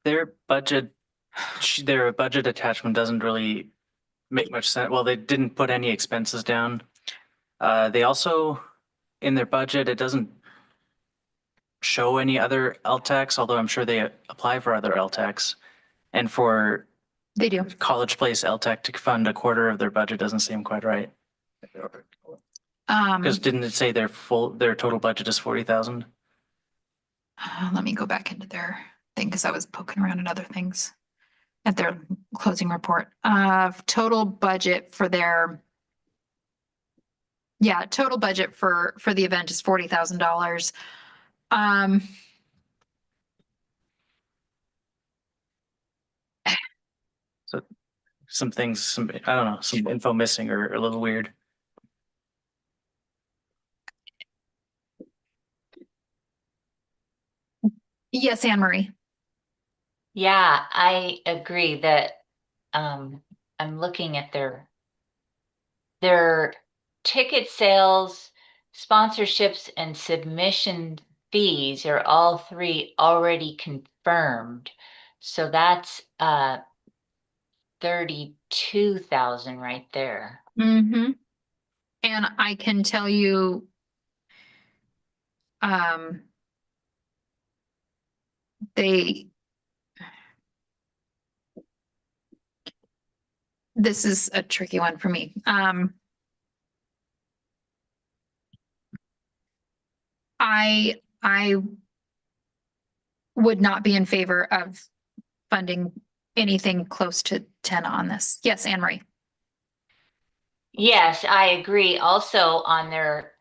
Their budget, their budget attachment doesn't really make much sense. Well, they didn't put any expenses down. They also, in their budget, it doesn't show any other LTACs, although I'm sure they apply for other LTACs. And for They do. College Place LTAC to fund a quarter of their budget doesn't seem quite right. Because didn't it say their total budget is 40,000? Let me go back into their thing because I was poking around at other things at their closing report. Total budget for their, yeah, total budget for the event is $40,000. So some things, I don't know, some info missing or a little weird. Yes, Anne Marie. Yeah, I agree that I'm looking at their ticket sales, sponsorships, and submission fees are all 3 already confirmed. So that's 32,000 right there. Mm-hmm. And I can tell you, this is a tricky one for me. I would not be in favor of funding anything close to 10 on this. Yes, Anne Marie. Yes, I agree. Also on their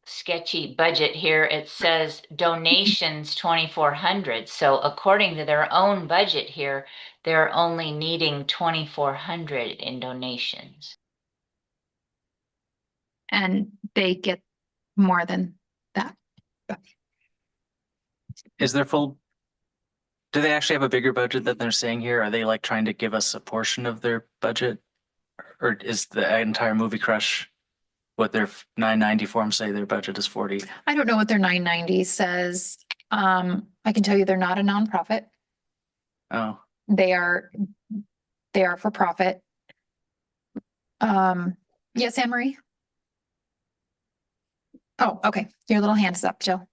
sketchy budget here, it says donations 2,400. So according to their own budget here, they're only needing 2,400 in donations. And they get more than that. Is their full, do they actually have a bigger budget than they're saying here? Are they like trying to give us a portion of their budget? Or is the entire Movie Crush what their 990 form say their budget is 40? I don't know what their 990 says. I can tell you they're not a nonprofit. Oh, They are for profit. Yes, Anne Marie? Oh, okay. Your little hand is up, Jill.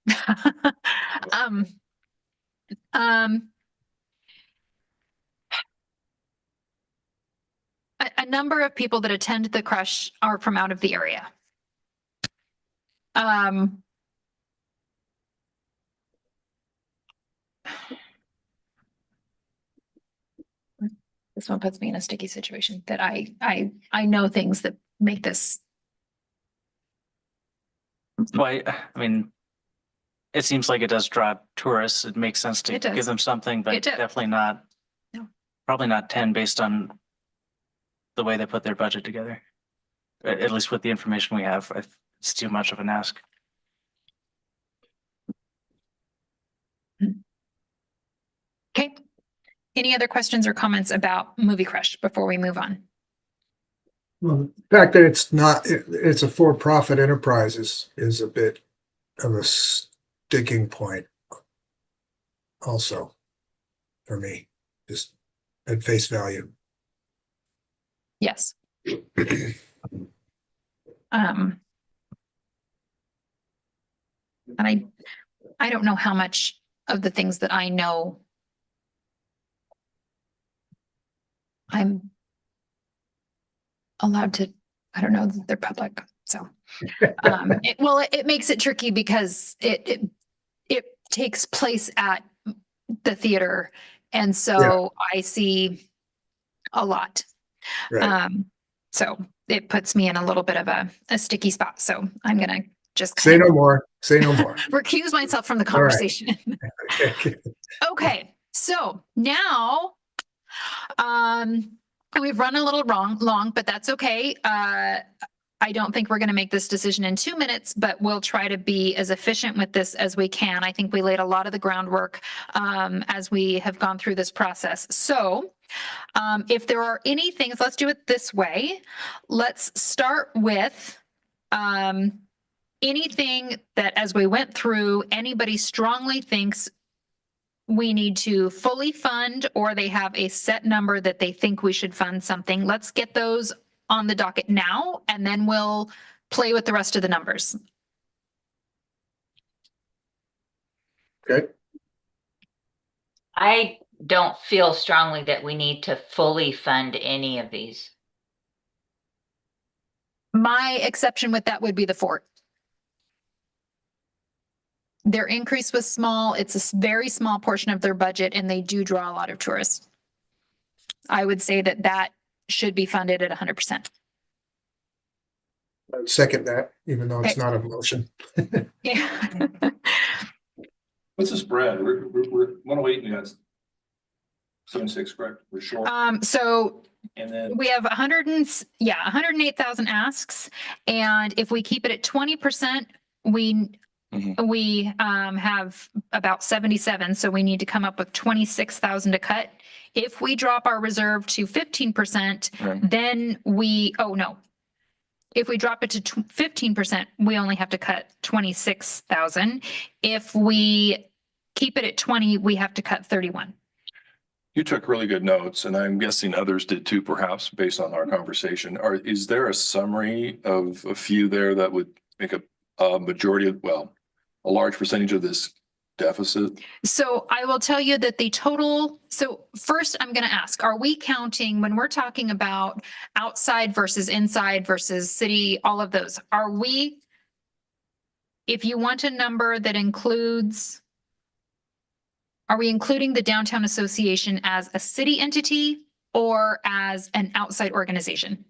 A number of people that attend the Crush are from out of the area. This one puts me in a sticky situation that I know things that make this. well, I mean, it seems like it does draw tourists. It makes sense to It does. give them something, but It does. definitely not. No. Probably not 10 based on the way they put their budget together. At least with the information we have, it's too much of an ask. Okay. Any other questions or comments about Movie Crush before we move on? Well, the fact that it's a for-profit enterprise is a bit of a sticking point also for me, just at face value. Yes. And I don't know how much of the things that I know I'm allowed to, I don't know that they're public, so. It makes it tricky because it takes place at the theater, and so I see a lot. Right. So it puts me in a little bit of a sticky spot, so I'm gonna just Say kind no of more. Say no more. recuse myself from the All right. conversation. Okay, so now, we've run a little long, but that's okay. I don't think we're going to make this decision in 2 minutes, but we'll try to be as efficient with this as we can. I think we laid a lot of the groundwork as we have gone through this process. So if there are any things, let's do it this way. Let's start with anything that, as we went through, anybody strongly thinks we need to fully fund, or they have a set number that they think we should fund something. Let's get those on the docket now, and then we'll play with the rest of the numbers. Okay. I don't feel strongly that we need to fully fund any of these. My exception with that would be the fort. Their increase was small. It's a very small portion of their budget, and they do draw a lot of tourists. I would say that should be funded at 100%. I would second that, even though it's Okay. not a motion. Yeah. What's the spread? We're 108 and that's 76, correct? We're short. So And then we have 108,000 asks, and if we keep it at 20%, we have about 77, so we need to come up with 26,000 to cut. If we drop our reserve to 15%, Right. then if we drop it to 15%, we only have to cut 26,000. If we keep it at 20, we have to cut 31. you took really good notes, and I'm guessing others did too, perhaps based on our conversation. Is there a summary of a few there that would make a majority of, a large percentage of this deficit? So I will tell you that the total, so first I'm going to ask, are we counting, when we're talking about outside versus inside versus city, all of those, if you want a number that includes, are we including the Downtown Association as a city entity or as an outside organization?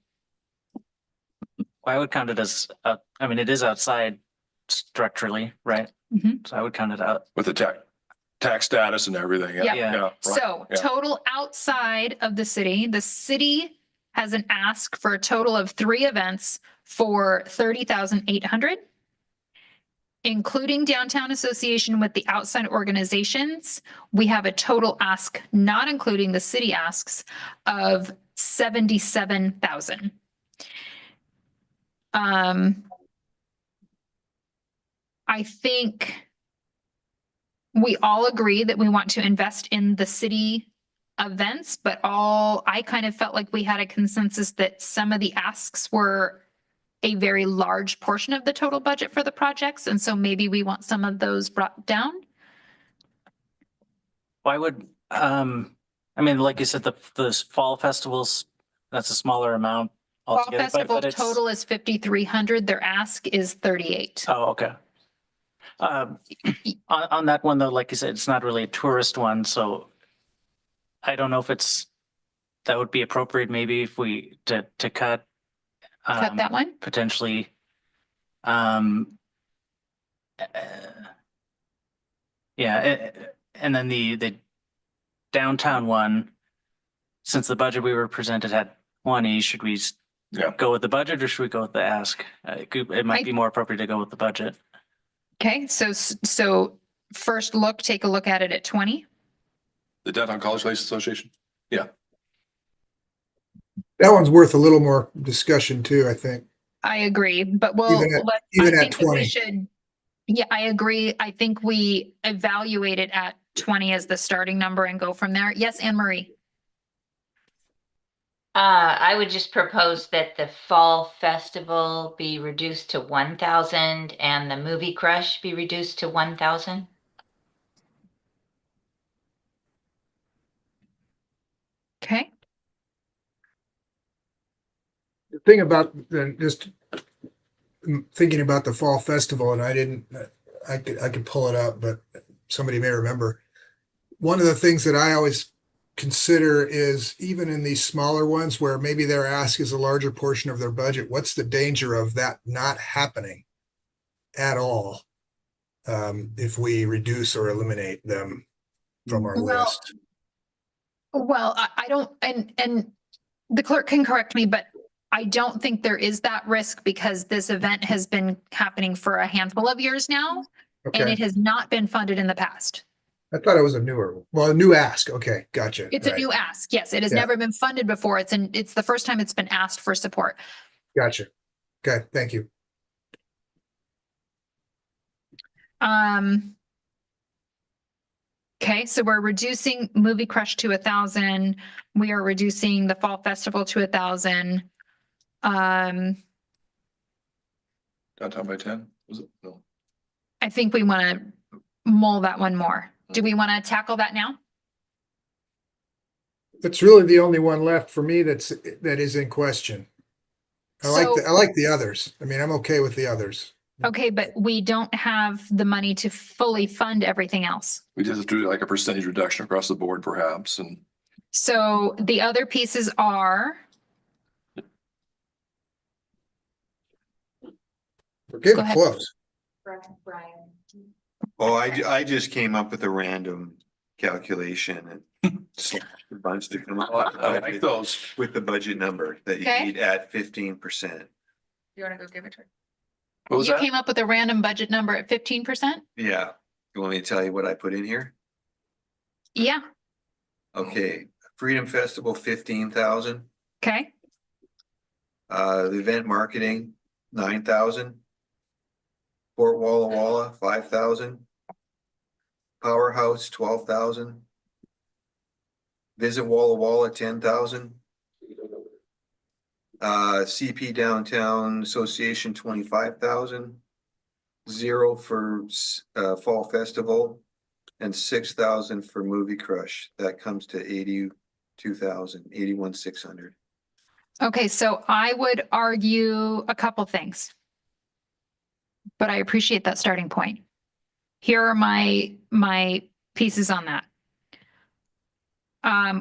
I would count it as, it is outside structurally, right? Mhm. So I would count it out. With the tax status and everything. Yeah. Yeah. right, So yeah. total outside of the city has an ask for a total of 3 events for 30,800. Including Downtown Association with the outside organizations, we have a total ask, not including the city asks, of 77,000. I think we all agree that we want to invest in the city events, but I kind of felt like we had a consensus that some of the asks were a very large portion of the total budget for the projects. And so maybe we want some of those brought down. Why would, like you said, the fall festivals, that's a smaller amount Fall altogether. Festival but it's- total is 5,300. Their ask is 38. Oh, okay. On that one though, like you said, it's not really a tourist one, so I don't know if that would be appropriate maybe if we to cut. Cut that one? Potentially. Yeah, and then the downtown one, since the budget we were presented had 20, should we go with the budget or should we go with the ask? It might be more appropriate to go with the budget. Okay, so first take a look at it at 20. The Downtown College Place Association? That one's worth a little more discussion too, I think. I agree, but Even at- I even at think that we 20. should, yeah, I agree. I think we evaluate it at 20 as the starting number and go from there. Yes, Anne Marie. I would just propose that the fall festival be reduced to 1,000 and the movie crush be reduced to 1,000. Okay. The thing about just thinking about the fall festival, and I could pull it up, but somebody may remember. One of the things that I always consider is even in these smaller ones where maybe their ask is a larger portion of their budget, what's the danger of that not happening at all? If we reduce or eliminate them from our Well, list. Well, I don't, and the clerk can correct me, but I don't think there is that risk because this event has been happening for a handful of years now, and Okay, it has not been funded in the past. I thought it was a new ask. Okay, gotcha. It's a Right. new ask. Yes, it has Yeah. never been funded before. It's the first time it's been asked for support. Gotcha. Okay, thank you. Okay, so we're reducing Movie Crush to 1,000. We are reducing the Fall Festival to 1,000. Downtown by 10, was it? No. I think we want to mull that one more. Do we want to tackle that now? That's really the only one left for me that is in question. I like the others. I mean, I'm okay with the others. Okay, but we don't have the money to fully fund everything else. We just do like a percentage reduction across the board perhaps, and So the other pieces are, We're getting Go ahead. close. Oh, I just came up with a random calculation and slashed a bunch to come up I like those. with the budget number that you Okay. need at 15%. You want to go give it to her? What was you that? came up with a random budget number at 15%? Yeah. You want me to tell you what I put in here? Yeah, Okay, Freedom Festival, 15,000. okay, The event marketing, 9,000. Fort Walla Walla, 5,000. Powerhouse, 12,000. Visit Walla Walla, 10,000. CP Downtown Association, 25,000. 0 for Fall Festival and 6,000 for Movie Crush. That comes to 82,000, 81,600. okay, so I would argue a couple things. But I appreciate that starting point. Here are my pieces on that.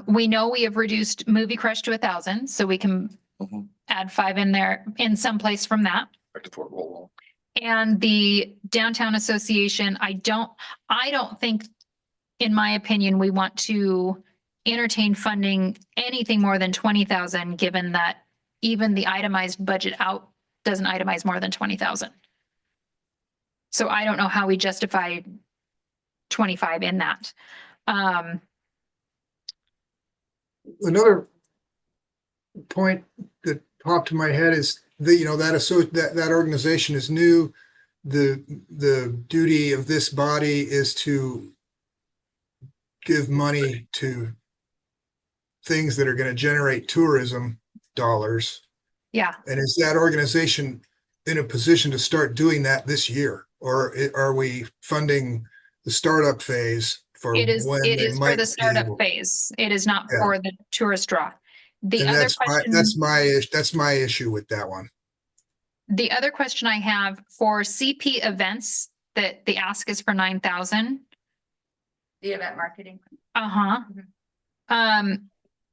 We know we have reduced Movie Crush to 1,000, so we can Mhm. add 5 in there in some place from that. Back to Fort Walla. And the Downtown Association, I don't think, in my opinion, we want to entertain funding anything more than 20,000, given that even the itemized budget out doesn't itemize more than 20,000. So I don't know how we justify 25 in that. Another point that popped in my head is that organization is new. The duty of this body is to give money to things that are going to generate tourism dollars. Yeah, And is that organization in a position to start doing that this year? Or are we funding the startup phase for it is when it they is for might the be startup able- phase. It is not Yeah. for the tourist draw. The And other that's question, my issue with that one. the other question I have for CP events, that the ask is for 9,000. The event marketing. Uh-huh.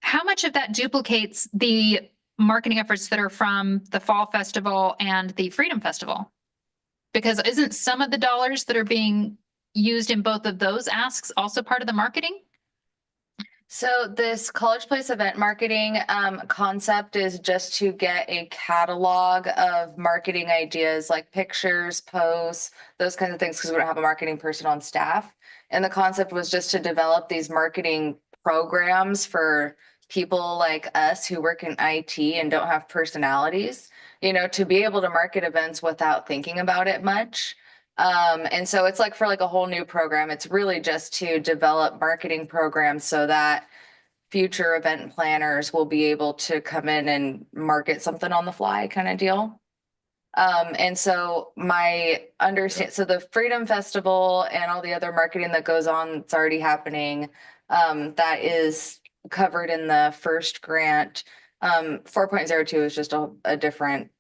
How much of that duplicates the marketing efforts that are from the Fall Festival and the Freedom Festival? Because isn't some of the dollars that are being used in both of those asks also part of the marketing? So this College Place event marketing concept is just to get a catalog of marketing ideas like pictures, posts, those kinds of things, because we don't have a marketing person on staff. And the concept was just to develop these marketing programs for people like us who work in IT and don't have personalities, you know, to be able to market events without thinking about it much. And so it's like for like a whole new program, it's really just to develop marketing programs so that future event planners will be able to come in and market something on the fly kind of deal. And so my understand, so the Freedom Festival and all the other marketing that goes on, it's already happening. That is covered in the first grant. 4.02 is just a different,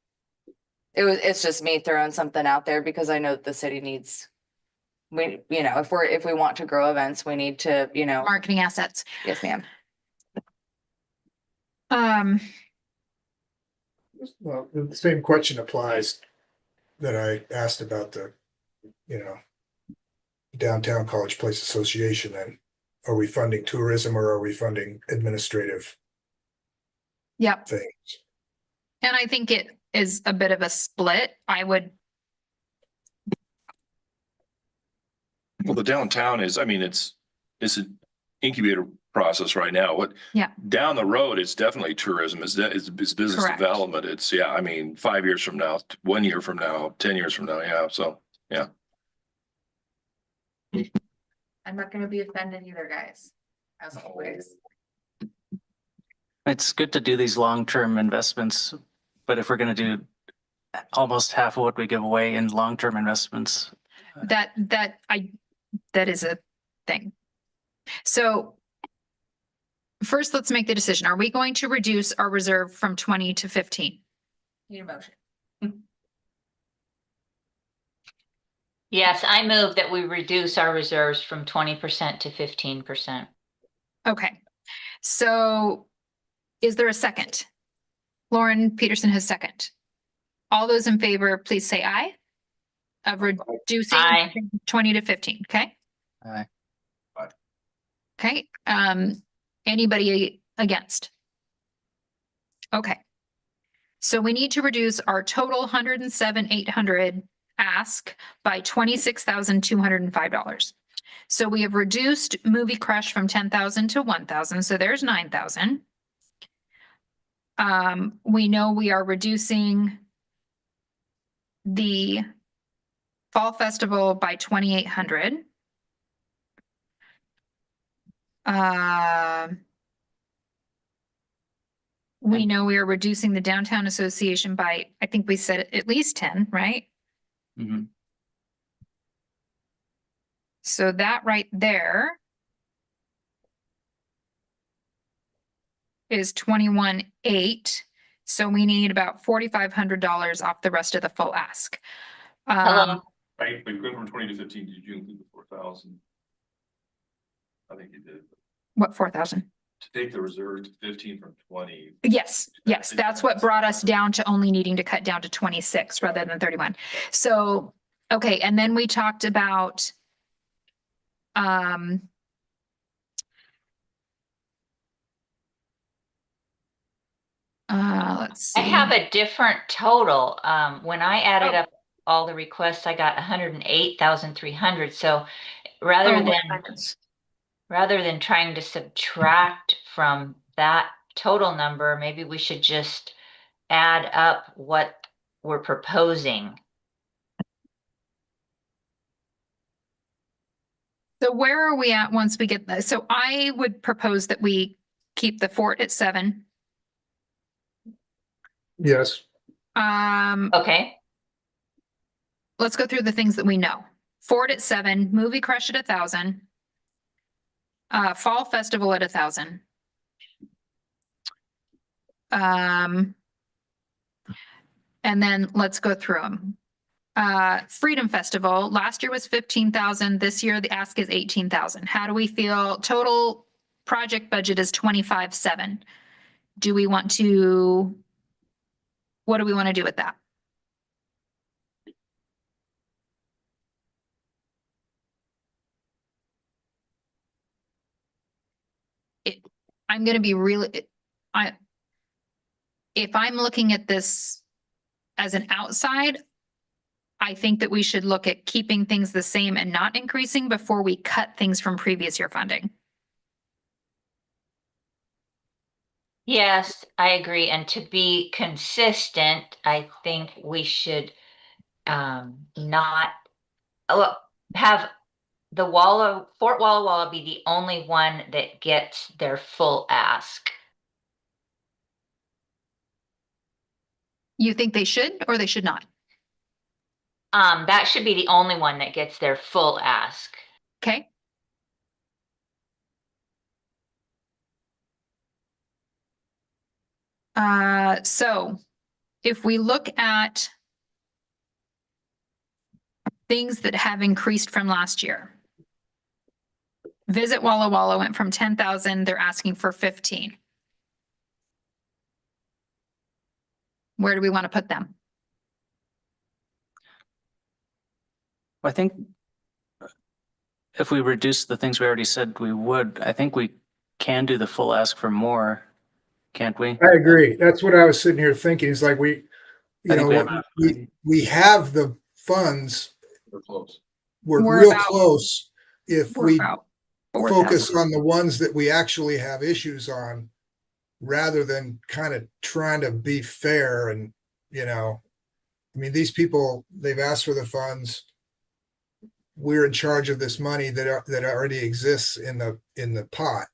it's just me throwing something out there because I know the city needs, you know, if we want to grow events, we need to, you know, Marketing assets. yes, ma'am. Well, the same question applies that I asked about the, you know, Downtown College Place Association. And are we funding tourism or are we funding administrative Yep. things? And I think it is a bit of a split. I would, Well, the downtown is, I mean, it's an incubator process right now. What? Yeah. Down the road, it's definitely tourism. It's business Correct. development. It's, yeah, I mean, 5 years from now, 1 year from now, 10 years from now. Yeah. So, yeah. I'm not going to be offended either, guys, as always. It's good to do these long-term investments, but if we're gonna do almost half of what we give away in long-term investments, that is a thing. So first, let's make the decision. Are we going to reduce our reserve from 20 to 15? Need a motion. Yes, I move that we reduce our reserves from 20% to 15%. Okay, so is there a second? Lauren Peterson has second. All those in favor, please say aye. Of reducing Aye. 20 to 15, okay? Aye. Okay, anybody against? Okay. So we need to reduce our total 107,800 ask by $26,205. So we have reduced Movie Crush from 10,000 to 1,000, so there's 9,000. We know we are reducing the Fall Festival by 2,800. We know we are reducing the Downtown Association by, I think we said at least 10, right? mhm. So that right there is 21,800. So we need about $4,500 off the rest of the full ask. Hello. Right, we went from 20 to 15. Did you include the 4,000? I think you did. What, 4,000? To take the reserve to 15 from 20. Yes, yes, that's what brought us down to only needing to cut down to 26 rather than 31. So, okay, and then we talked about let's see. I have a different total. When I added Oh. up all the requests, I got 108,300. So rather Oh, than rather than trying to subtract from that total number, maybe we should just add up what we're proposing. So where are we at once we get that? So I would propose that we keep the fort at 7. Yes. Okay, Let's go through the things that we know. Fort at 7, Movie Crush at 1,000. Fall Festival at 1,000. And then let's go through them. Freedom Festival, last year was 15,000. This year the ask is 18,000. How do we feel? Total project budget is 25,700. Do we want to, what do we want to do with that? I'm going to be really, if I'm looking at this as an outside, I think that we should look at keeping things the same and not increasing before we cut things from previous year funding. Yes, I agree. And to be consistent, I think we should not have the Fort Walla Walla be the only one that gets their full ask. You think they should or they should not? That should be the only one that gets their full ask. Okay. So if we look at things that have increased from last year. Visit Walla Walla went from 10,000, they're asking for 15. Where do we want to put them? I think if we reduce the things we already said we would, I think we can do the full ask for more, can't we? I agree. That's what I was sitting here thinking. It's like we, you I think know, we have what- enough. we have the funds. We're close. We're We're real about- close if We're we about 4,000. focus on the ones that we actually have issues on, rather than kind of trying to be fair. And, you know, I mean, these people, they've asked for the funds. We're in charge of this money that already exists in the pot.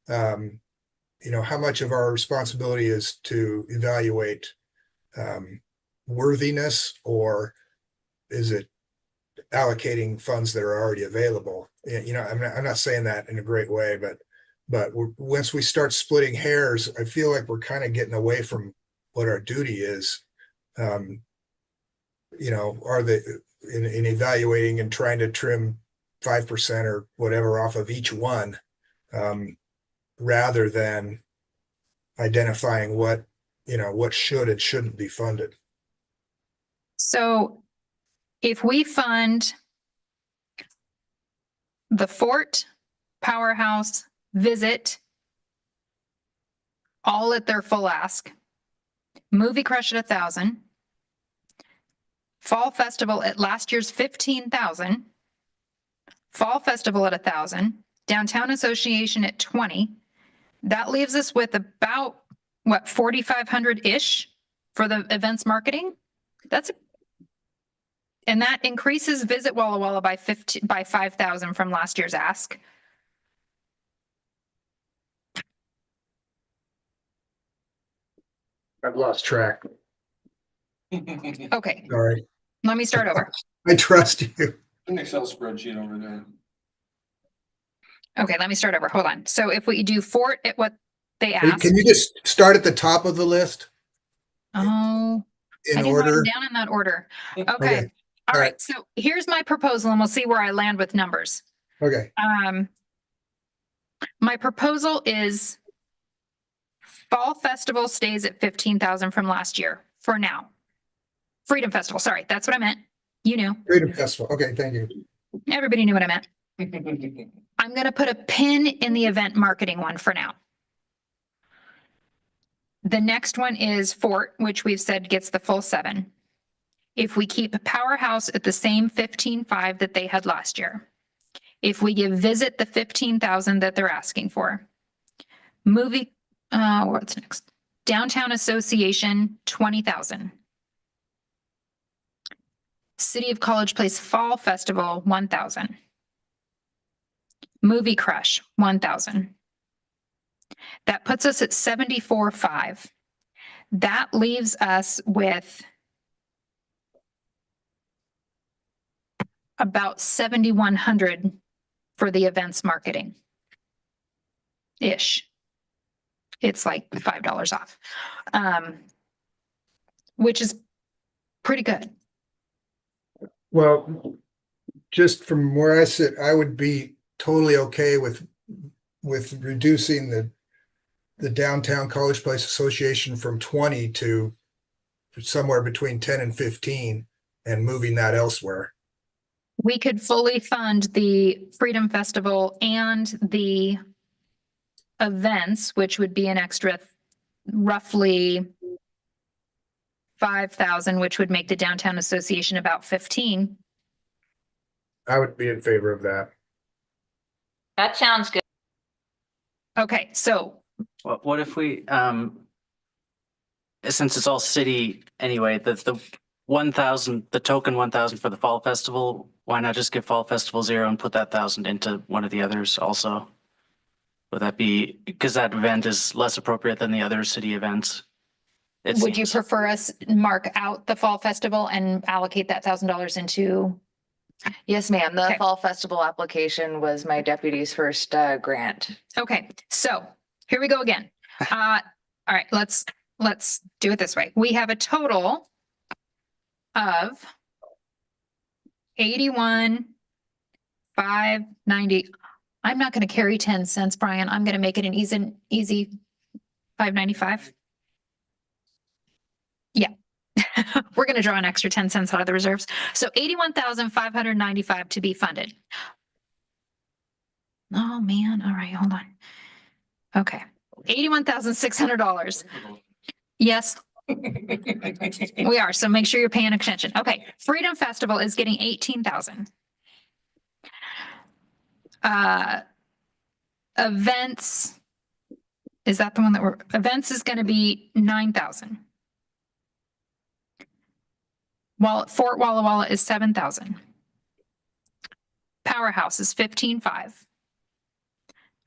You know, how much of our responsibility is to evaluate worthiness, or is it allocating funds that are already available? You know, I'm not saying that in a great way, but once we start splitting hairs, I feel like we're kind of getting away from what our duty is. You know, are they in evaluating and trying to trim 5% or whatever off of each one, rather than identifying what, you know, what should and shouldn't be funded. So if we fund the Fort, Powerhouse, Visit, all at their full ask, Movie Crush at 1,000, Fall Festival at last year's 15,000, Fall Festival at 1,000, Downtown Association at 20, that leaves us with about, what, 4,500-ish for the events marketing? And that increases Visit Walla Walla by 5,000 from last year's ask. I've lost track. Okay, Sorry. let me start over. I trust you. An Excel spreadsheet over there. Okay, let me start over. Hold on. So if we do Fort at what they Hey, asked. can you just start at the top of the list Oh, I in didn't write them order? down in that order. Okay. Okay. All All right. So here's my proposal and we'll see where I land with numbers. Okay. My proposal is Fall Festival stays at 15,000 from last year for now. Freedom Festival, sorry, that's what I meant. You knew. Freedom Festival. Okay, thank you. Everybody knew what I meant. I'm going to put a pin in the event marketing one for now. The next one is Fort, which we've said gets the full 7. If we keep Powerhouse at the same 15,500 that they had last year. If we give Visit the 15,000 that they're asking for. Movie, what's next? Downtown Association, 20,000. City of College Place Fall Festival, 1,000. Movie Crush, 1,000. That puts us at 74,500. That leaves us with about 7,100 for the events marketing. Ish. It's like $5 off. Which is pretty good. Well, just from where I sit, I would be totally okay with reducing the Downtown College Place Association from 20 to somewhere between 10 and 15 and moving that elsewhere. We could fully fund the Freedom Festival and the events, which would be an extra roughly 5,000, which would make the Downtown Association about 15. I would be in favor of that. That sounds good. Okay, so What if we, since it's all city anyway, the 1,000, the token 1,000 for the Fall Festival, why not just give Fall Festival 0 and put that 1,000 into one of the others also? Would that be, because that event is less appropriate than the other city events? it Would you seems. prefer us mark out the fall festival and allocate that $1,000 into? Yes, ma'am. The Okay. Fall Festival application was my deputy's first grant. Okay, so here we go again. All right, let's do it this way. We have a total of 81,590. I'm not going to carry 10 cents, Brian. I'm going to make it an easy 595. Yeah. We're going to draw an extra 10 cents out of the reserves. So 81,595 to be funded. Oh, man. All right, hold on. Okay. $81,600. Yes. We are. So make sure you're paying attention. Okay. Freedom Festival is getting 18,000. Events. Is that the one that events is going to be 9,000. Fort Walla Walla is 7,000. Powerhouse is 15,500.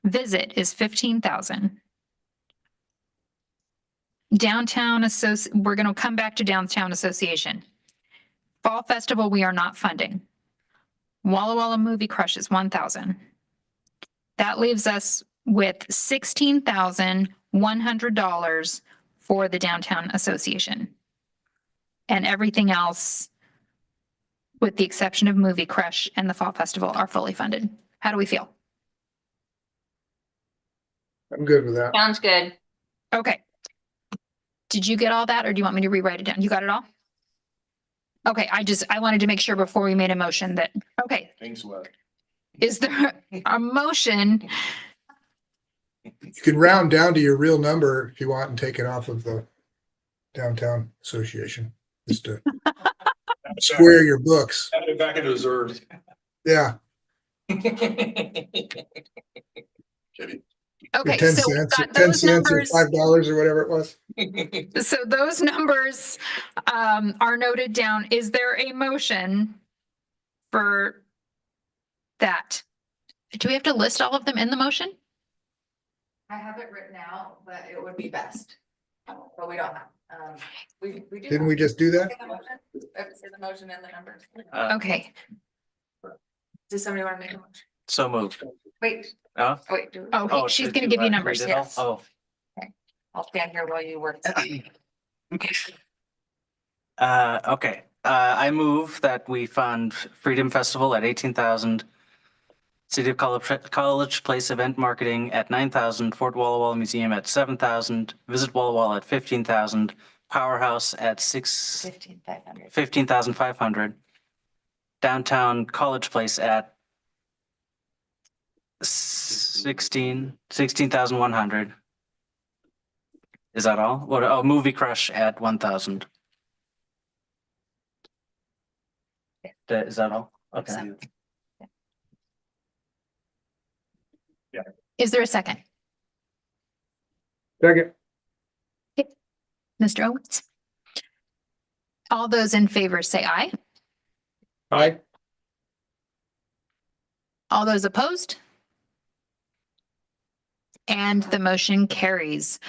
Visit is 15,000. We're going to come back to Downtown Association. Fall Festival, we are not funding. Walla Walla Movie Crush is 1,000. That leaves us with $16,100 for the Downtown Association. And everything else, with the exception of Movie Crush and the Fall Festival, are fully funded. How do we feel? I'm good with that. Sounds good. Okay. Did you get all that, or do you want me to rewrite it down? You got it all? Okay, I wanted to make sure before we made a motion that, okay, Thanks, what? is there a motion? You can round down to your real number if you want and take it off of the Downtown Association, just to square your books. Add it back into reserves. Yeah, Kidding. Okay, 10 so we've cents, got 10 those cents or numbers. $5 or whatever it was. So those numbers are noted down. Is there a motion for that? Do we have to list all of them in the motion? I have it written out, but it would be best. But we don't have, we do. Didn't we just do that? Say the motion and the numbers. Okay, Does somebody want to make a motion? So moved. Wait, Oh, wait, okay, she's gonna give you numbers. Read it all? yes. Oh. I'll stand here while you work. Okay, I move that we fund Freedom Festival at 18,000. City of College Place event marketing at 9,000, Fort Walla Walla Museum at 7,000, Visit Walla Walla at 15,000, Powerhouse at 15,500. 15,500, Downtown College Place at 16,100. Is that all? What? Oh, Movie Crush at 1,000. Is that all? Okay. Is there a second? Second. Mr. Owens? All those in favor say aye. Aye. All those opposed? And the motion carries.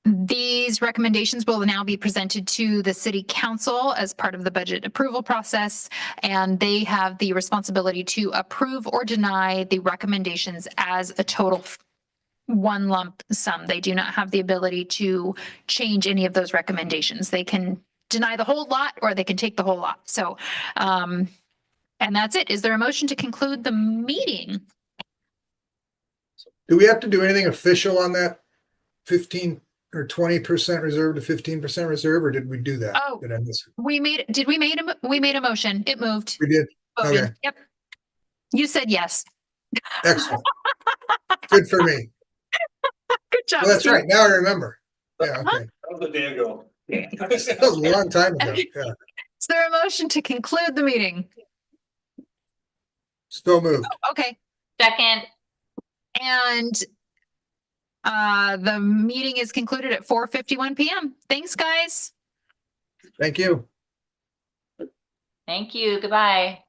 These recommendations will now be presented to the city council as part of the budget approval process, and they have the responsibility to approve or deny the recommendations as a total one lump sum. They do not have the ability to change any of those recommendations. They can deny the whole lot or they can take the whole lot. So, and that's it. Is there a motion to conclude the meeting? Do we have to do anything official on that 15 or 20% reserve to 15% reserve, or did we do that? Oh. Did I miss it? We made a motion. It moved. We did. Voted. Okay. Yep. You said yes. Excellent. Good for me. Good job. Well, that's right. Now I remember. Yeah, okay. That was a day ago. That was a long time ago. Yeah. Is there a motion to conclude the meeting? Still moved. Okay. Second, And The meeting is concluded at 4:51 PM. Thanks, guys. Thank you. Thank you. Goodbye.